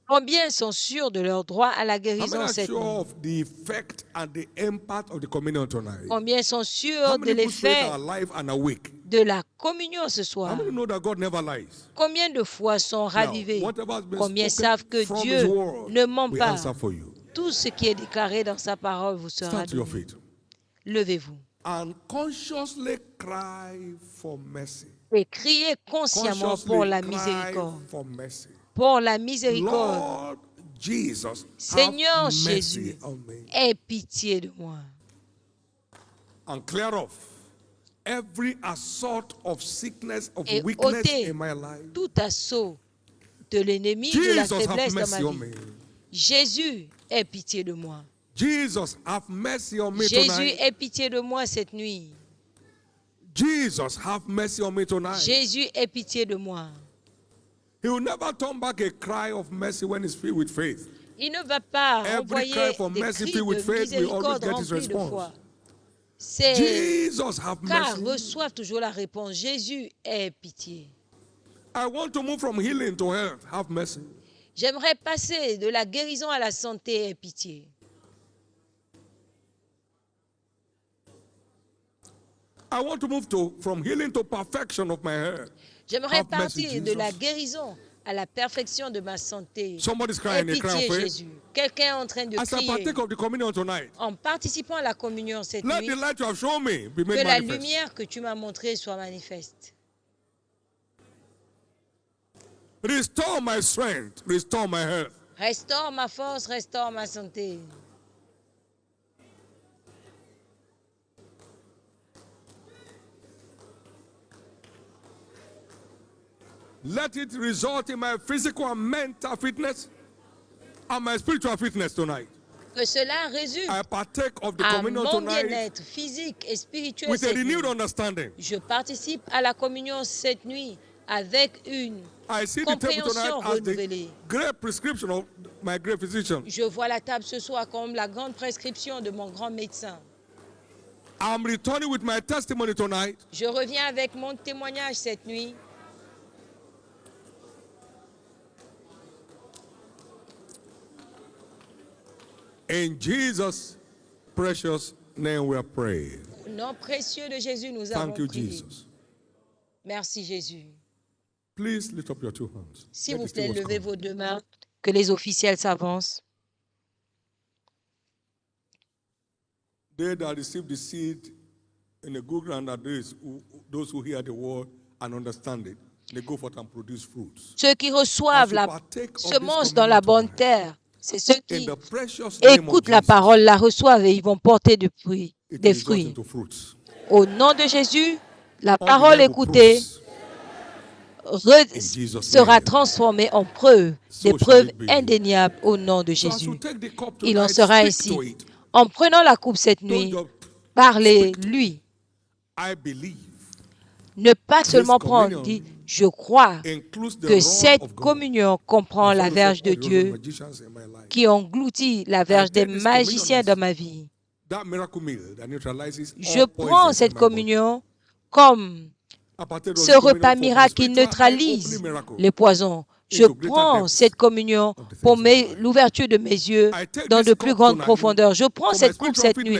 Combien sont sûrs de leur droit à la guérison cette nuit? Combien sont sûrs de l'effet de la communion ce soir? Combien de fois sont ravivés? Combien savent que Dieu ne ment pas? Tout ce qui est déclaré dans sa parole vous sera donné. Levez-vous. Et criez consciemment pour la miséricorde. Pour la miséricorde. Seigneur Jésus, aie pitié de moi. Et ôtez tout assaut de l'ennemi de la faiblesse dans ma vie. Jésus, aie pitié de moi. Jésus, aie pitié de moi cette nuit. Jésus, aie pitié de moi. Il ne va pas envoyer des cris de miséricorde remplis de foi. C'est car reçoivent toujours la réponse. Jésus, aie pitié. J'aimerais passer de la guérison à la santé, aie pitié. J'aimerais partir de la guérison à la perfection de ma santé. Aie pitié, Jésus. Quelqu'un est en train de crier. En participant à la communion cette nuit, que la lumière que tu m'as montrée soit manifeste. Restore my strength, restore my health. Restaure ma force, restaure ma santé. Let it result in my physical and mental fitness and my spiritual fitness tonight. Que cela résulte à mon bien-être physique et spirituel with cette a renewed nuit. Understanding. Je participe à la communion cette nuit avec une compréhension renouvelée. Great prescription of my great physician. Je vois la table ce soir comme la grande prescription de mon grand médecin. I'm returning with my testimony tonight. Je reviens avec mon témoignage cette nuit. In Jesus' precious name we are praying. Au nom précieux de Jésus, nous avons prié. Jesus. Merci Jésus. Please lift up your two hands. S'il vous plaît, levez vos deux mains, que les officiels s'avancent. They that receive the seed in a good ground are those who hear the word and understand it. They go forth and produce fruits. Ceux qui reçoivent la semence dans la bonne terre, c'est ceux qui écoutent la parole, la reçoivent et ils vont porter des fruits. Au nom de Jésus, la parole écoutée sera transformée en preuve, des preuves indéniables au nom de Jésus. Il en sera ainsi. En prenant la coupe cette nuit, parlez-lui. Ne pas seulement prendre, dit, je crois que cette communion comprend la verge de Dieu qui engloutit la verge des magiciens dans ma vie. Je prends cette communion comme ce repas miracle qui neutralise les poisons. Je prends cette communion pour l'ouverture de mes yeux dans de plus grandes profondeurs. Je prends cette coupe cette nuit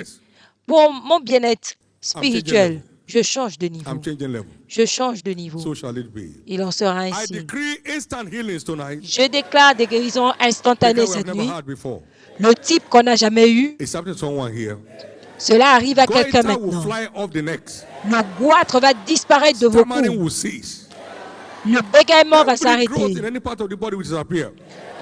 pour mon bien-être spirituel. Je change de niveau. I'm changing level. Je change de niveau. So shall it be. Il en sera I ainsi. decree instant healings tonight. Je déclare des guérisons instantanées Because we have cette never nuit. had before. Le type qu'on n'a jamais eu, It's happening to someone here. cela arrive à quelqu'un Goiter will maintenant. fly off the necks. Le goitre va disparaître de vos Stammering coups. will cease. Le bégaiement va Every growth s'arrêter. in any part of the body will disappear.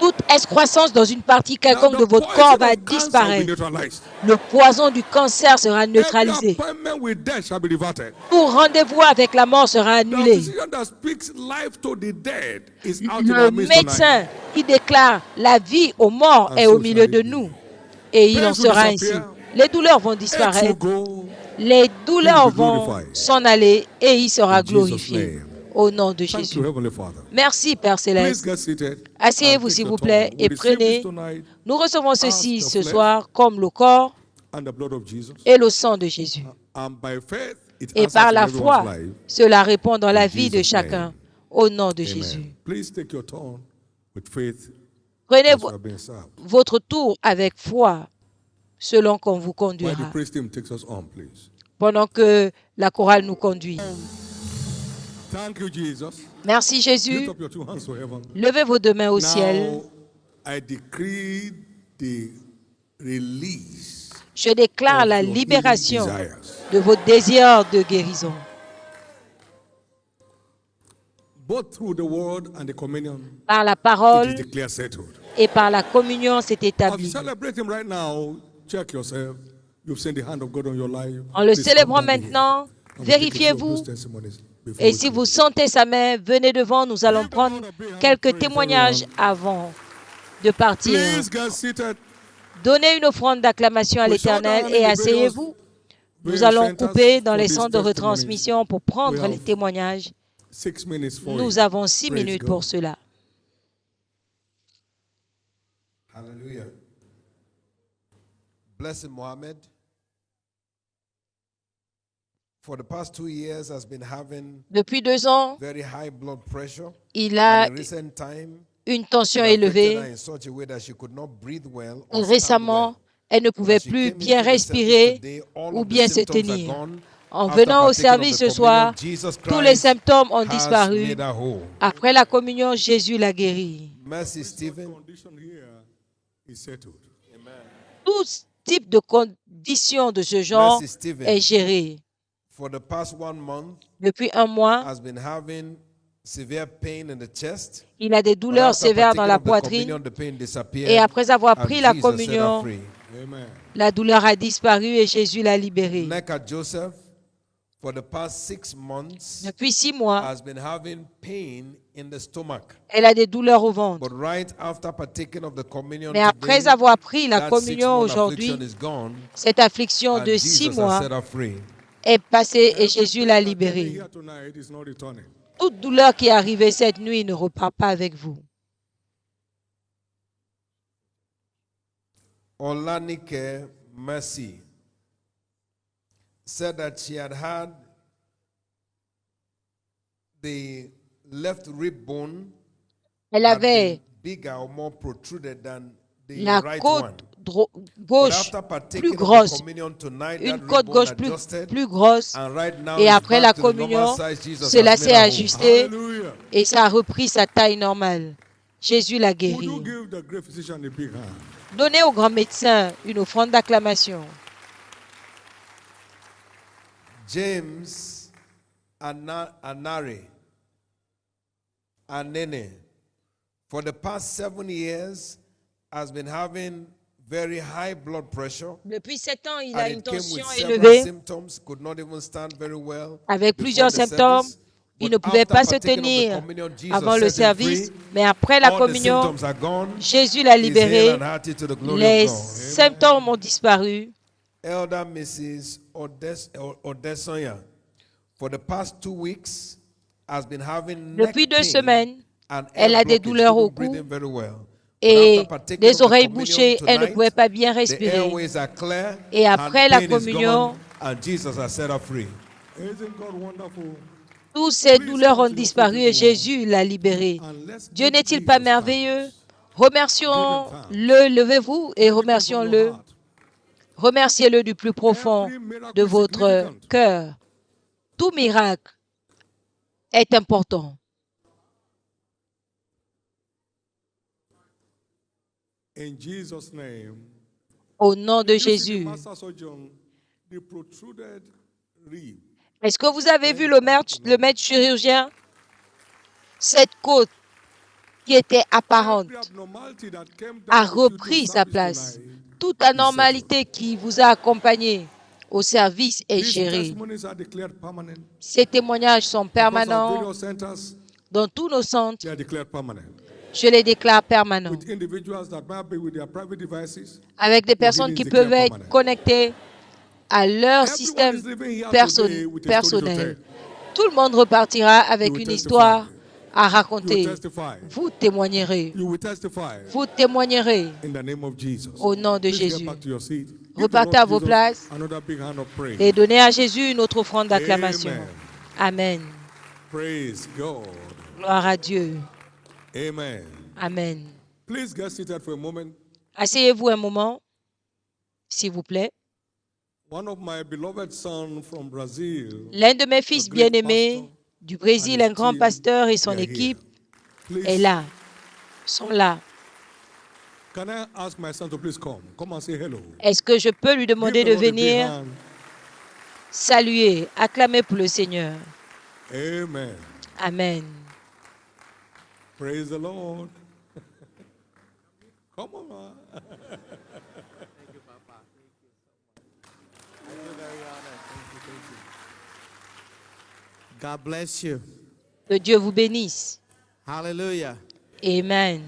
Toute excroissance dans une partie quelconque Now, de the votre poison corps of va cancer will be disparaître. neutralized. Le poison du cancer sera Every neutralisé. appointment with death shall be reverted. Tout rendez-vous avec la mort sera The annulé. physician that speaks life to the dead is out in Le our midst tonight. médecin qui déclare la vie aux morts And est so au milieu shall de it be. nous. Et il Pains en will sera ainsi. disappear. Les douleurs vont Aches will disparaître. go. Les douleurs He will be vont glorified. s'en aller et il sera In Jesus' glorifié. name. Au nom de Thank Jésus. you, Heavenly Father. Merci, Père Please Céleste. get seated. Asseyez-vous, and s'il take vous your plaît, turn. et We receive this prenez. tonight Nous recevons ceci as the ce flesh soir comme le corps and the blood of Jesus. et le sang de Jésus. And by faith, it Et answers par in la everyone's foi, life. cela répond dans la In vie de Jesus' chacun. name. Au nom de Jésus. Amen. Please take your turn with faith Prenez as you are being served. votre tour avec foi, selon qu'on vous While the conduira. praise team takes us on, please. Pendant que la chorale nous conduit. Thank you, Jesus. Merci Lift Jésus. up your two hands to heaven. Levez vos deux mains au ciel. Now, I decree the release Je déclare of la your libération healing desires. de vos désirs de guérison. Both through the word and the communion, Par la it is parole declared settled. et par la communion, c'est As you établi. celebrate him right now, check yourself. You've seen the hand of God on your life. En le Please célébrant come down here. maintenant, And we'll take a few of vérifiez-vous. those testimonies before Et we si close. vous sentez sa main, venez devant. Nous allons prendre quelques témoignages avant de partir. Please get seated. Donnez une offrande d'acclamation à l'Éternel et asseyez-vous. Nous allons couper dans les centres de retransmission pour prendre les témoignages. 6 minutes for Nous it. avons 6 Praise minutes God. pour cela. Hallelujah. Blessed Mohammed, for the past 2 years, has been having Depuis 2 ans, very high blood pressure. il a And in recent time, une tension it affected élevée. her in such a way that she could not breathe well Et or stand récemment, well. elle ne pouvait As she plus came bien into the service respirer today, all ou of the bien se symptoms are tenir. gone. En After venant au partaking of service the ce soir, communion, Jesus tous les Christ symptômes ont has disparu. made her whole. Après la communion, Jésus l'a guéri. Mercy, Stephen. Condition here is settled. Tout type de condition de ce genre Merci, Stephen. est géré. For the past 1 month, Depuis 1 mois, has been having severe pain in the chest. il a des But douleurs after sévères dans la partaking of the poitrine. communion, the pain disappeared, Et après avoir and pris la Jesus set her communion, free. Amen. la douleur a disparu et Jésus l'a libéré. Neka Joseph, for the past 6 months, Depuis 6 mois, has been having pain in the stomach. elle a des douleurs au ventre. But right after partaking of the communion Mais après today, avoir pris la that communion 6-month aujourd'hui, affliction is gone, cette affliction and de 6 Jesus has mois set her free. est passée et Jésus l'a Everything libéré. here tonight is not returning. Toute douleur qui est arrivée cette nuit ne repart pas avec vous. Olanike Mercy said that she had the left rib bone Elle had been avait bigger or more protruded than the la right one. côte But gauche after plus partaking of the grosse, communion tonight, une that côte rib bone gauche adjusted, plus grosse. and right now Et it's après la back to the normal communion, size. Jesus cela has s'est made her whole. ajusté Hallelujah. et ça a repris sa taille normale. Jésus l'a Would guéri. you give the great physician a big hand? Donnez au grand médecin une offrande d'acclamation. James Anare Anene, for the past 7 years, has been having very high blood pressure. Depuis 7 ans, il a And une it came tension with several élevée symptoms, could not even stand very well. avec before plusieurs the symptômes. service. Il But ne pouvait after pas se partaking of the tenir communion, Jesus avant le set him service, free. mais après la All the communion, symptoms are gone. Jésus l'a He's libéré. healed and hearty to the glory Les of God. symptômes ont disparu. Elder Mrs. Odesonya, for the past 2 weeks, has been having neck Depuis 2 pain semaines, and elle air a des blockage, douleurs au couldn't breathe cou in very well. et But after partaking des of the oreilles communion bouchées. Elle ne tonight, pouvait pas bien the respirer. airways are clear, Et après and la pain is communion, gone, and Jesus has set her free. Isn't God wonderful? toutes ces douleurs ont disparu et Jésus l'a libéré. And let's Dieu give n'est-il pas Jesus merveilleux? thanks. Remercions-le, levez-vous et From your remercions-le. heart. Remerciez-le du plus profond de votre cœur. Tout miracle est important. In Jesus' name, au nom de Jésus. Est-ce que vous avez vu le maître chirurgien? Cette côte qui était apparente a repris sa place. Toute anormalité qui vous a accompagné au service est gérée. Ces témoignages sont permanents dans tous nos centres. Je les déclare permanents. Avec des personnes qui peuvent être connectées à leur système personnel. Tout le monde repartira avec une histoire à raconter. Vous témoignerez. Vous témoignerez au nom de Jésus. Repartez à vos places et donnez à Jésus une autre offrande d'acclamation. Amen. Gloire à Dieu. Amen. Asseyez-vous un moment, s'il vous plaît. L'un de mes fils bien-aimés du Brésil, un grand pasteur et son équipe est là, sont là. Est-ce que je peux lui demander de venir saluer, acclamer pour le Seigneur? Amen. Amen. Praise the Lord. Come on. Thank you, Papa. Thank you. I feel very honored. Thank you. God bless you. Que Dieu vous bénisse. Hallelujah. Amen.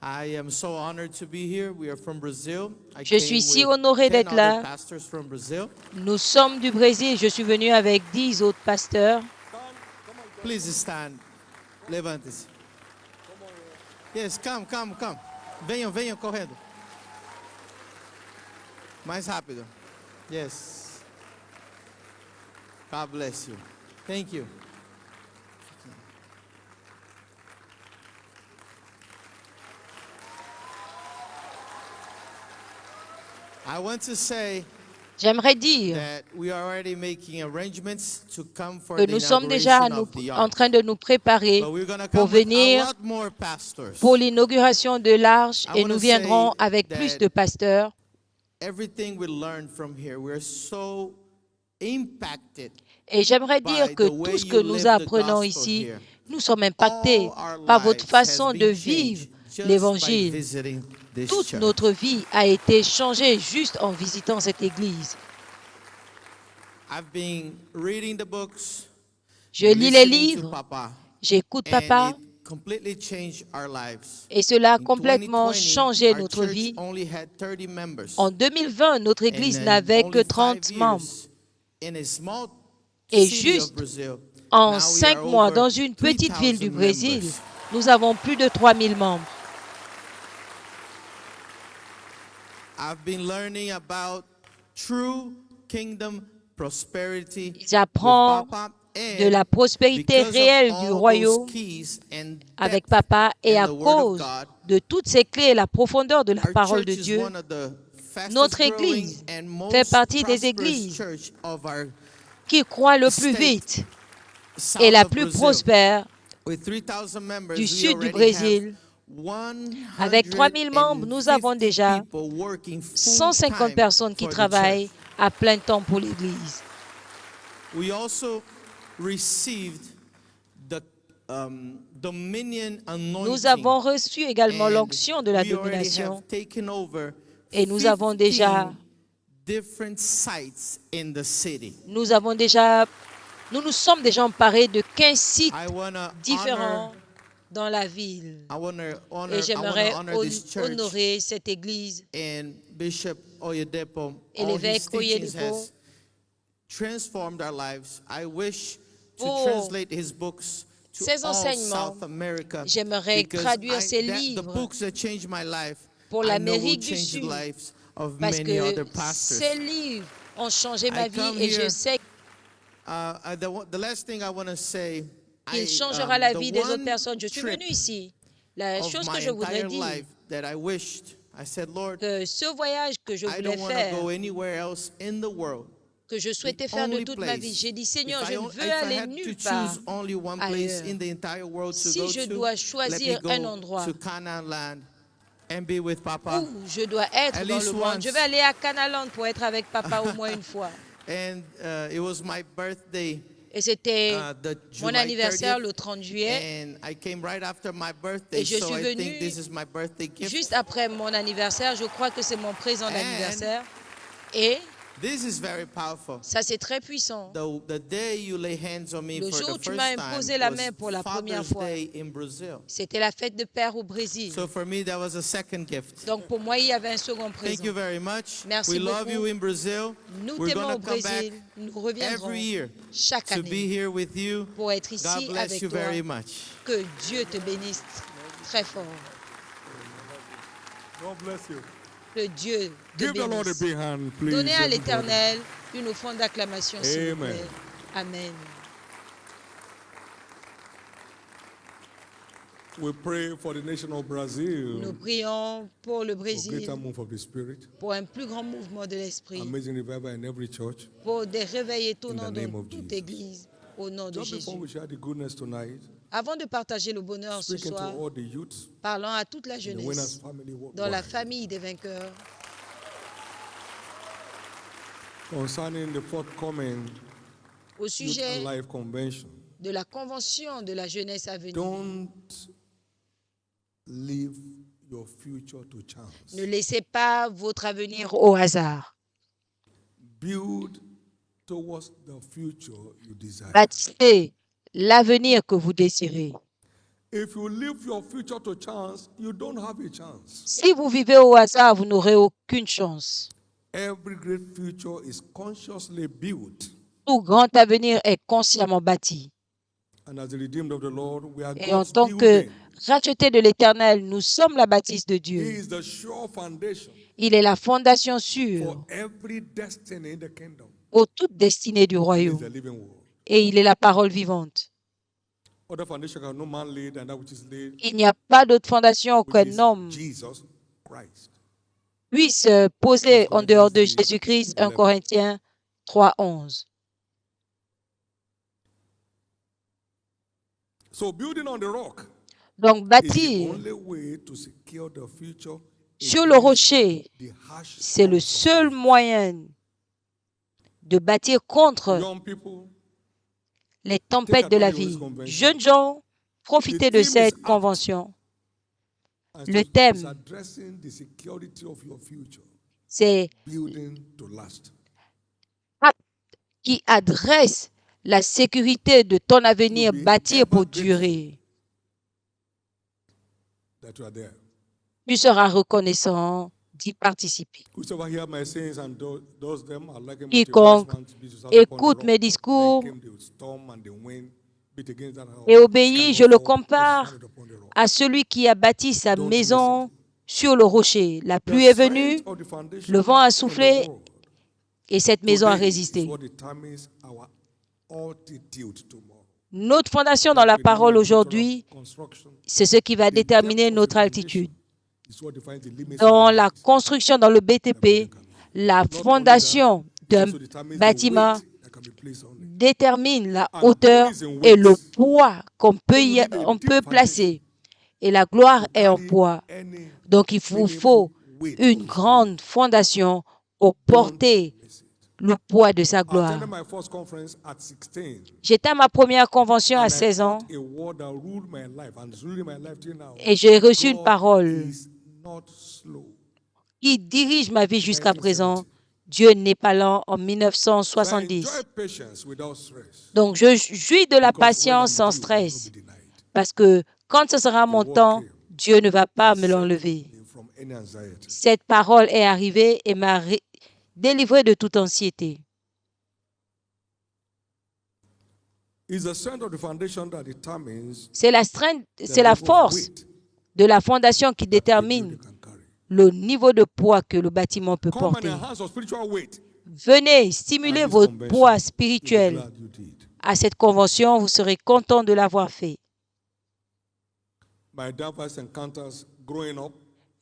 I am so honored to be here. We are from Brazil. Je suis si honoré d'être là. Nous sommes du Brésil. Je suis venu avec 10 autres pasteurs. Please stand. Levante-se. Yes, come. Venham correndo. Mais rápido. Yes. God bless you. Thank you. I want to say J'aimerais dire que nous sommes déjà en train de nous préparer pour venir pour l'inauguration de l'Arche et nous viendrons avec plus de pasteurs. Et j'aimerais dire que tout ce que nous apprenons ici, nous sommes impactés par votre façon de vivre l'Évangile. Toute notre vie a été changée juste en visitant cette église. Je lis les livres, j'écoute Papa, et cela a complètement changé notre vie. En 2020, notre église n'avait que 30 membres. Et juste en 5 mois, dans une petite ville du Brésil, nous avons plus de 3000 membres. J'apprends de la prospérité réelle du royaume avec Papa et à cause de toutes ces clés et la profondeur de la parole de Dieu. Notre église fait partie des églises qui croient le plus vite et la plus prospère du sud du Brésil. Avec 3000 membres, nous avons déjà 150 personnes qui travaillent à plein temps pour l'Église. Nous avons reçu également l'onction de la domination et nous nous sommes déjà emparés de 15 sites différents dans la ville. Et j'aimerais honorer cette église et l'évêque Oyedepo pour ses enseignements. J'aimerais traduire ses livres pour l'Amérique du Sud parce que ces livres ont changé ma vie et je sais qu'il changera la vie des autres personnes. Je suis venu ici. La chose que je voudrais dire, I said, Lord, que ce voyage que je I voulais don't want to faire, go anywhere else in the world. que je souhaitais faire de toute ma vie, j'ai dit, Seigneur, je ne veux If I aller had to nulle part choose only one place ailleurs. in the entire world to Si go je to, dois let me choisir un go endroit to Canaan land and be with Papa. où je dois être At dans least le monde, once. je vais aller à Canaland pour être avec papa au moins une fois. And it was my birthday. Et c'était The mon July anniversaire 30th, le 30 juillet. and I came right after my birthday, Et je so suis I think venue this is my birthday gift. juste après mon anniversaire. Je crois que c'est mon présent d'anniversaire. Et This is very powerful. ça, c'est très puissant. The day you lay hands on me Le for jour où the tu m'as first imposé time la was main pour la première Father's fois, Day in Brazil. c'était la fête de Père au Brésil. So for me, that was a second gift. Donc pour moi, il y avait un second Thank présent. you very much. Merci We love beaucoup. you in Brazil. Nous We're t'aimons going au to come back Brésil. Nous reviendrons every year chaque to be année here with you. pour être ici God bless avec you toi. very much. Que Dieu te bénisse très fort. God bless you. Que Dieu te Give the Lord a bénisse. big hand, please. Donnez à everybody. l'Éternel une offrande d'acclamation, s'il vous Amen. plaît. Amen. We pray for the nation of Brazil. Nous prions pour le For Brésil, greater move of the Spirit. pour un plus grand mouvement de l'Esprit, Amazing revival in every church. pour des réveils étonnants In the name dans of toute Jesus. Église, au nom de Just before Jésus. we share the goodness tonight, Avant de partager le bonheur ce speaking to soir, all the youths parlons à toute la in the Winners jeunesse, family dans la worldwide, famille des vainqueurs, concerning the forthcoming au Youth sujet and Life Convention. de la convention de la jeunesse à venir. Don't leave your future to chance. Ne laissez pas votre avenir au hasard. Build towards the future you desire. Bâtissez l'avenir que vous désirez. If you leave your future to chance, you don't have a chance. Si vous vivez au hasard, vous n'aurez aucune chance. Every great future is consciously built. Tout grand avenir est consciemment bâti. And as the redeemed of the Lord, we are Et en God's tant que building. rachetés de l'Éternel, nous sommes la bâtisse de He Dieu. is the sure foundation Il est la fondation sûre for every destiny in the kingdom. pour toute destinée du He is royaume. the living word. Et il est la parole vivante. Other foundation can no man lay than that which is laid, Il n'y a pas d'autre fondation which qu'un is homme Jesus Christ. puisse poser en dehors de Jésus-Christ. 1 Corinthiens 3:11. So building on the rock Donc is the bâtir only way to secure the future sur le against rocher, the harsh c'est le storms of seul life. moyen de bâtir contre Young people, les tempêtes de la vie. Jeunes gens, profitez de cette convention. and Le so thème, it's addressing the security of your future, c'est building to last. qui adresse la sécurité de ton avenir, bâtir pour durer. That you are there. Tu seras reconnaissant d'y participer. Whosoever hear my sayings and does them, I liken him unto a Quiconque wise man to build his house upon the écoute rock. mes discours Then came the storm and the wind, beat against that house. et obéit, It je le cannot fall, compare because it's founded upon the rock. à celui qui a bâti sa maison sur le rocher. La pluie est venue, The strength of the foundation le vent a in the soufflé world et cette maison a today résisté. is what determines our altitude tomorrow. Notre fondation dans la Like parole the aujourd'hui, construction, c'est ce qui va the déterminer depth of notre the altitude. foundation is what defines the limits Dans of the la height. construction, dans le BTP, la fondation d'un Also determines the bâtiment weight that can be placed on it. détermine la hauteur et le poids qu'on peut placer. Et la gloire est en poids. Any Donc, il vous faut une grande fondation pour porter le poids de sa I gloire. attended my first conference at 16. J'étais à ma première convention à And I 16 ans got a word that ruled my life and is ruling my life till now. et j'ai reçu une God parole is not slow. qui dirige ma vie jusqu'à présent. Dieu n'est pas lent en So I 1970. enjoy patience without stress. Donc, je jouis de la Because when patience I'm sans due, it stress will be denied. parce que quand ce sera mon temps, Dieu ne va pas me l'enlever. From any anxiety. Cette parole est arrivée et m'a délivré de toute anxiété. It's the strength of the foundation that determines C'est la the force weight de la fondation qui that a détermine building can carry. le niveau de poids que le bâtiment peut Come and porter. enhance your spiritual weight. Venez stimuler at this votre convention. poids You'll be spirituel glad you did. à cette convention. Vous serez content de l'avoir fait. My diverse encounters growing up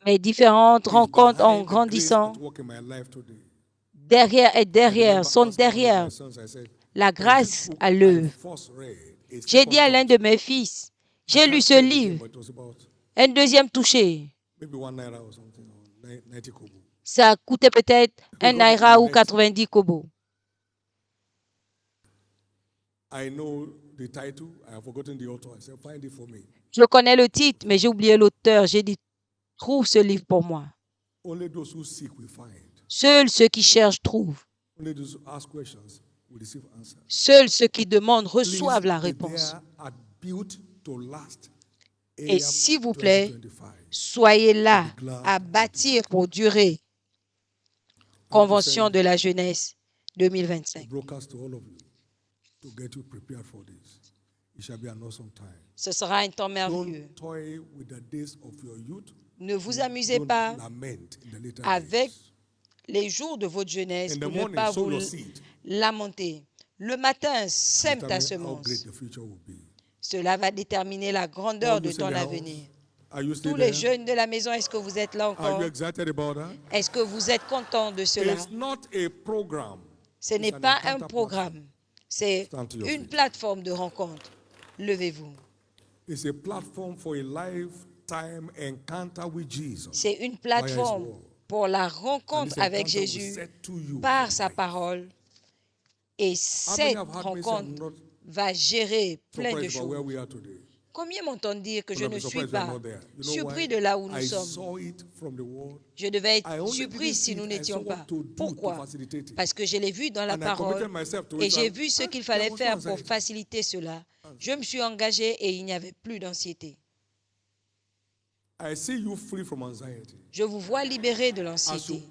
mes différentes rencontres en grandissant, sont derrière la grâce à l'œuvre. J'ai dit à l'un de mes fils, j'ai lu ce livre, un deuxième touché. Ça coûtait peut-être 1 naira ou 90 kobo. Je connais le titre, mais j'ai oublié l'auteur. J'ai dit, trouve ce livre pour moi. Seuls ceux qui cherchent trouvent. Seuls ceux qui demandent reçoivent la réponse. Et s'il vous plaît, soyez là à bâtir pour durer. Convention de la jeunesse 2025. Ce sera un temps merveilleux. Ne vous amusez pas avec les jours de votre jeunesse pour ne pas vous lamenter. Le matin, sème ta semence. Cela va déterminer la grandeur de ton avenir. Tous les jeunes de la maison, est-ce que vous êtes là encore? Est-ce que vous êtes contents de cela? Ce n'est pas un programme, c'est une plateforme de rencontre. Levez-vous. C'est une plateforme pour la rencontre avec Jésus par sa parole. Et cette rencontre va gérer plein de choses. Combien m'entendent dire que je ne suis pas surpris de là où nous sommes? Je devais être surpris si nous n'étions pas. Pourquoi? Parce que je l'ai vu dans la parole et j'ai vu ce qu'il fallait faire pour faciliter cela. Je me suis engagé et il n'y avait plus d'anxiété. Je vous vois libéré de l'anxiété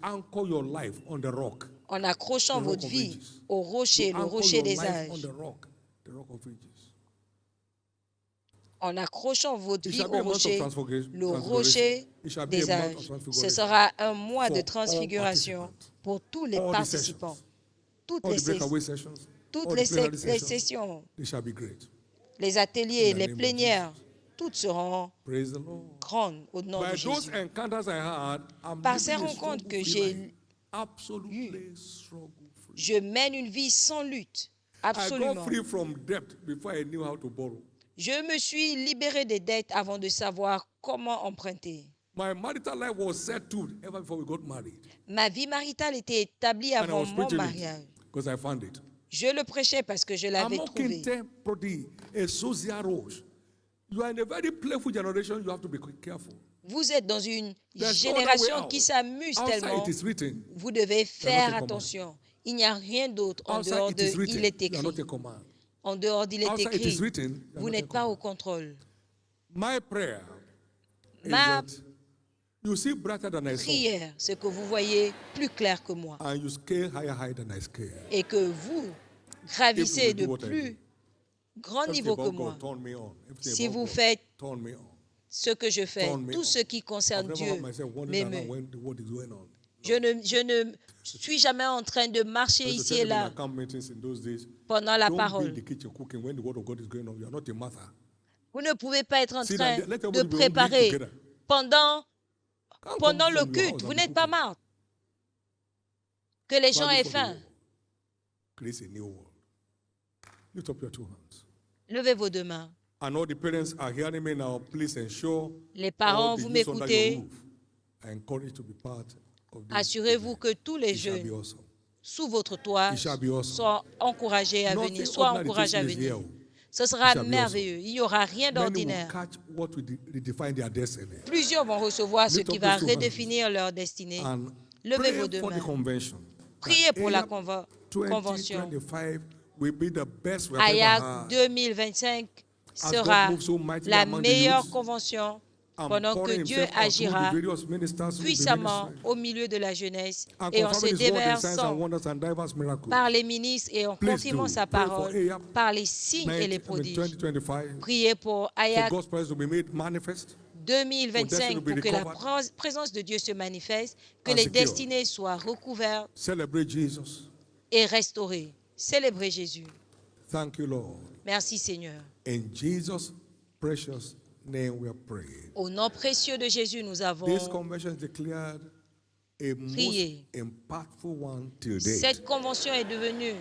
en accrochant votre vie au rocher, le rocher des âges. En accrochant votre vie au rocher, le rocher des âges. Ce sera un mois de transfiguration pour tous les participants. Toutes les sessions, les ateliers, les plénières, toutes seront grandes au nom de Jésus. Par ces rencontres que j'ai eues, je mène une vie sans lutte, absolument. Je me suis libéré des dettes avant de savoir comment emprunter. Ma vie maritale était établie avant mon mariage. Je le prêchais parce que je l'avais trouvé. Vous êtes dans une génération qui s'amuse tellement. Vous devez faire attention. Il n'y a rien d'autre en dehors de « il est écrit ». En dehors d'il est écrit, vous n'êtes pas au contrôle. Ma prière, c'est que vous voyez plus clair que moi. Et que vous gravissez de plus grand niveau que moi. Si vous faites ce que je fais, tout ce qui concerne Dieu m'émeut. Je ne suis jamais en train de marcher ici et là pendant la parole. Vous ne pouvez pas être en train de préparer pendant le culte. Vous n'êtes pas Marthe. Que les gens aient faim. Levez vos deux mains. Les parents, vous m'écoutez. Assurez-vous que tous les jeunes sous votre toit soient encouragés à venir. Ce sera merveilleux. Il n'y aura rien d'ordinaire. Plusieurs vont recevoir ce qui va redéfinir leur destinée. Levez vos deux mains. Priez pour la convention. AYAC 2025 sera la meilleure convention pendant que Dieu agira puissamment au milieu de la jeunesse et en se déversant par les ministres et en confirmant sa parole par les signes et les prodiges. Priez pour AYAC 2025 pour que la présence de Dieu se manifeste, que les destinées soient recouvertes et restaurées. Célébrez Jésus. Merci Seigneur. name we have prayed. Au nom précieux de Jésus, nous avons This convention is declared a most impactful one till date. Cette convention est devenue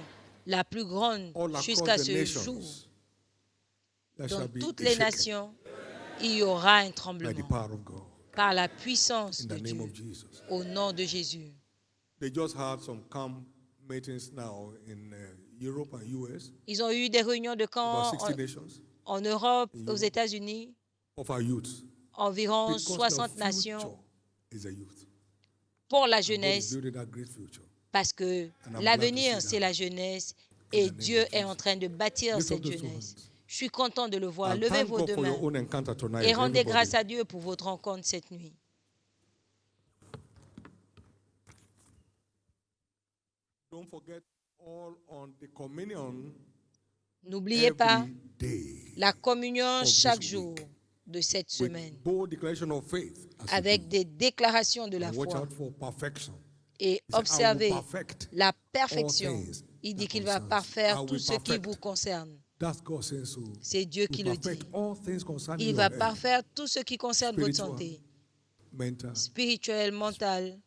la plus grande jusqu'à ce jour. Dans toutes les nations, il y aura un tremblement par la puissance de Dieu, au nom de Jésus. They just had some camp meetings now in Europe and US. Ils ont eu des réunions de camp en Europe, aux États-Unis, environ 60 nations pour la jeunesse, parce que l'avenir, c'est la jeunesse, et Dieu est en train de bâtir cette jeunesse. Je suis content de le voir. Levez vos deux mains et rendez grâce à Dieu pour votre rencontre cette nuit. N'oubliez pas la communion chaque jour de cette semaine avec des déclarations de la foi et observez la perfection. Il dit qu'il va parfaire tout ce qui vous concerne. C'est Dieu qui le dit. Il va parfaire tout ce qui concerne votre santé, spirituelle, mentale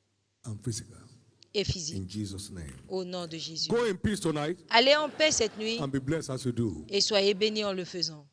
et physique. Au nom de Jésus. Allez en paix cette nuit et soyez bénis en le faisant.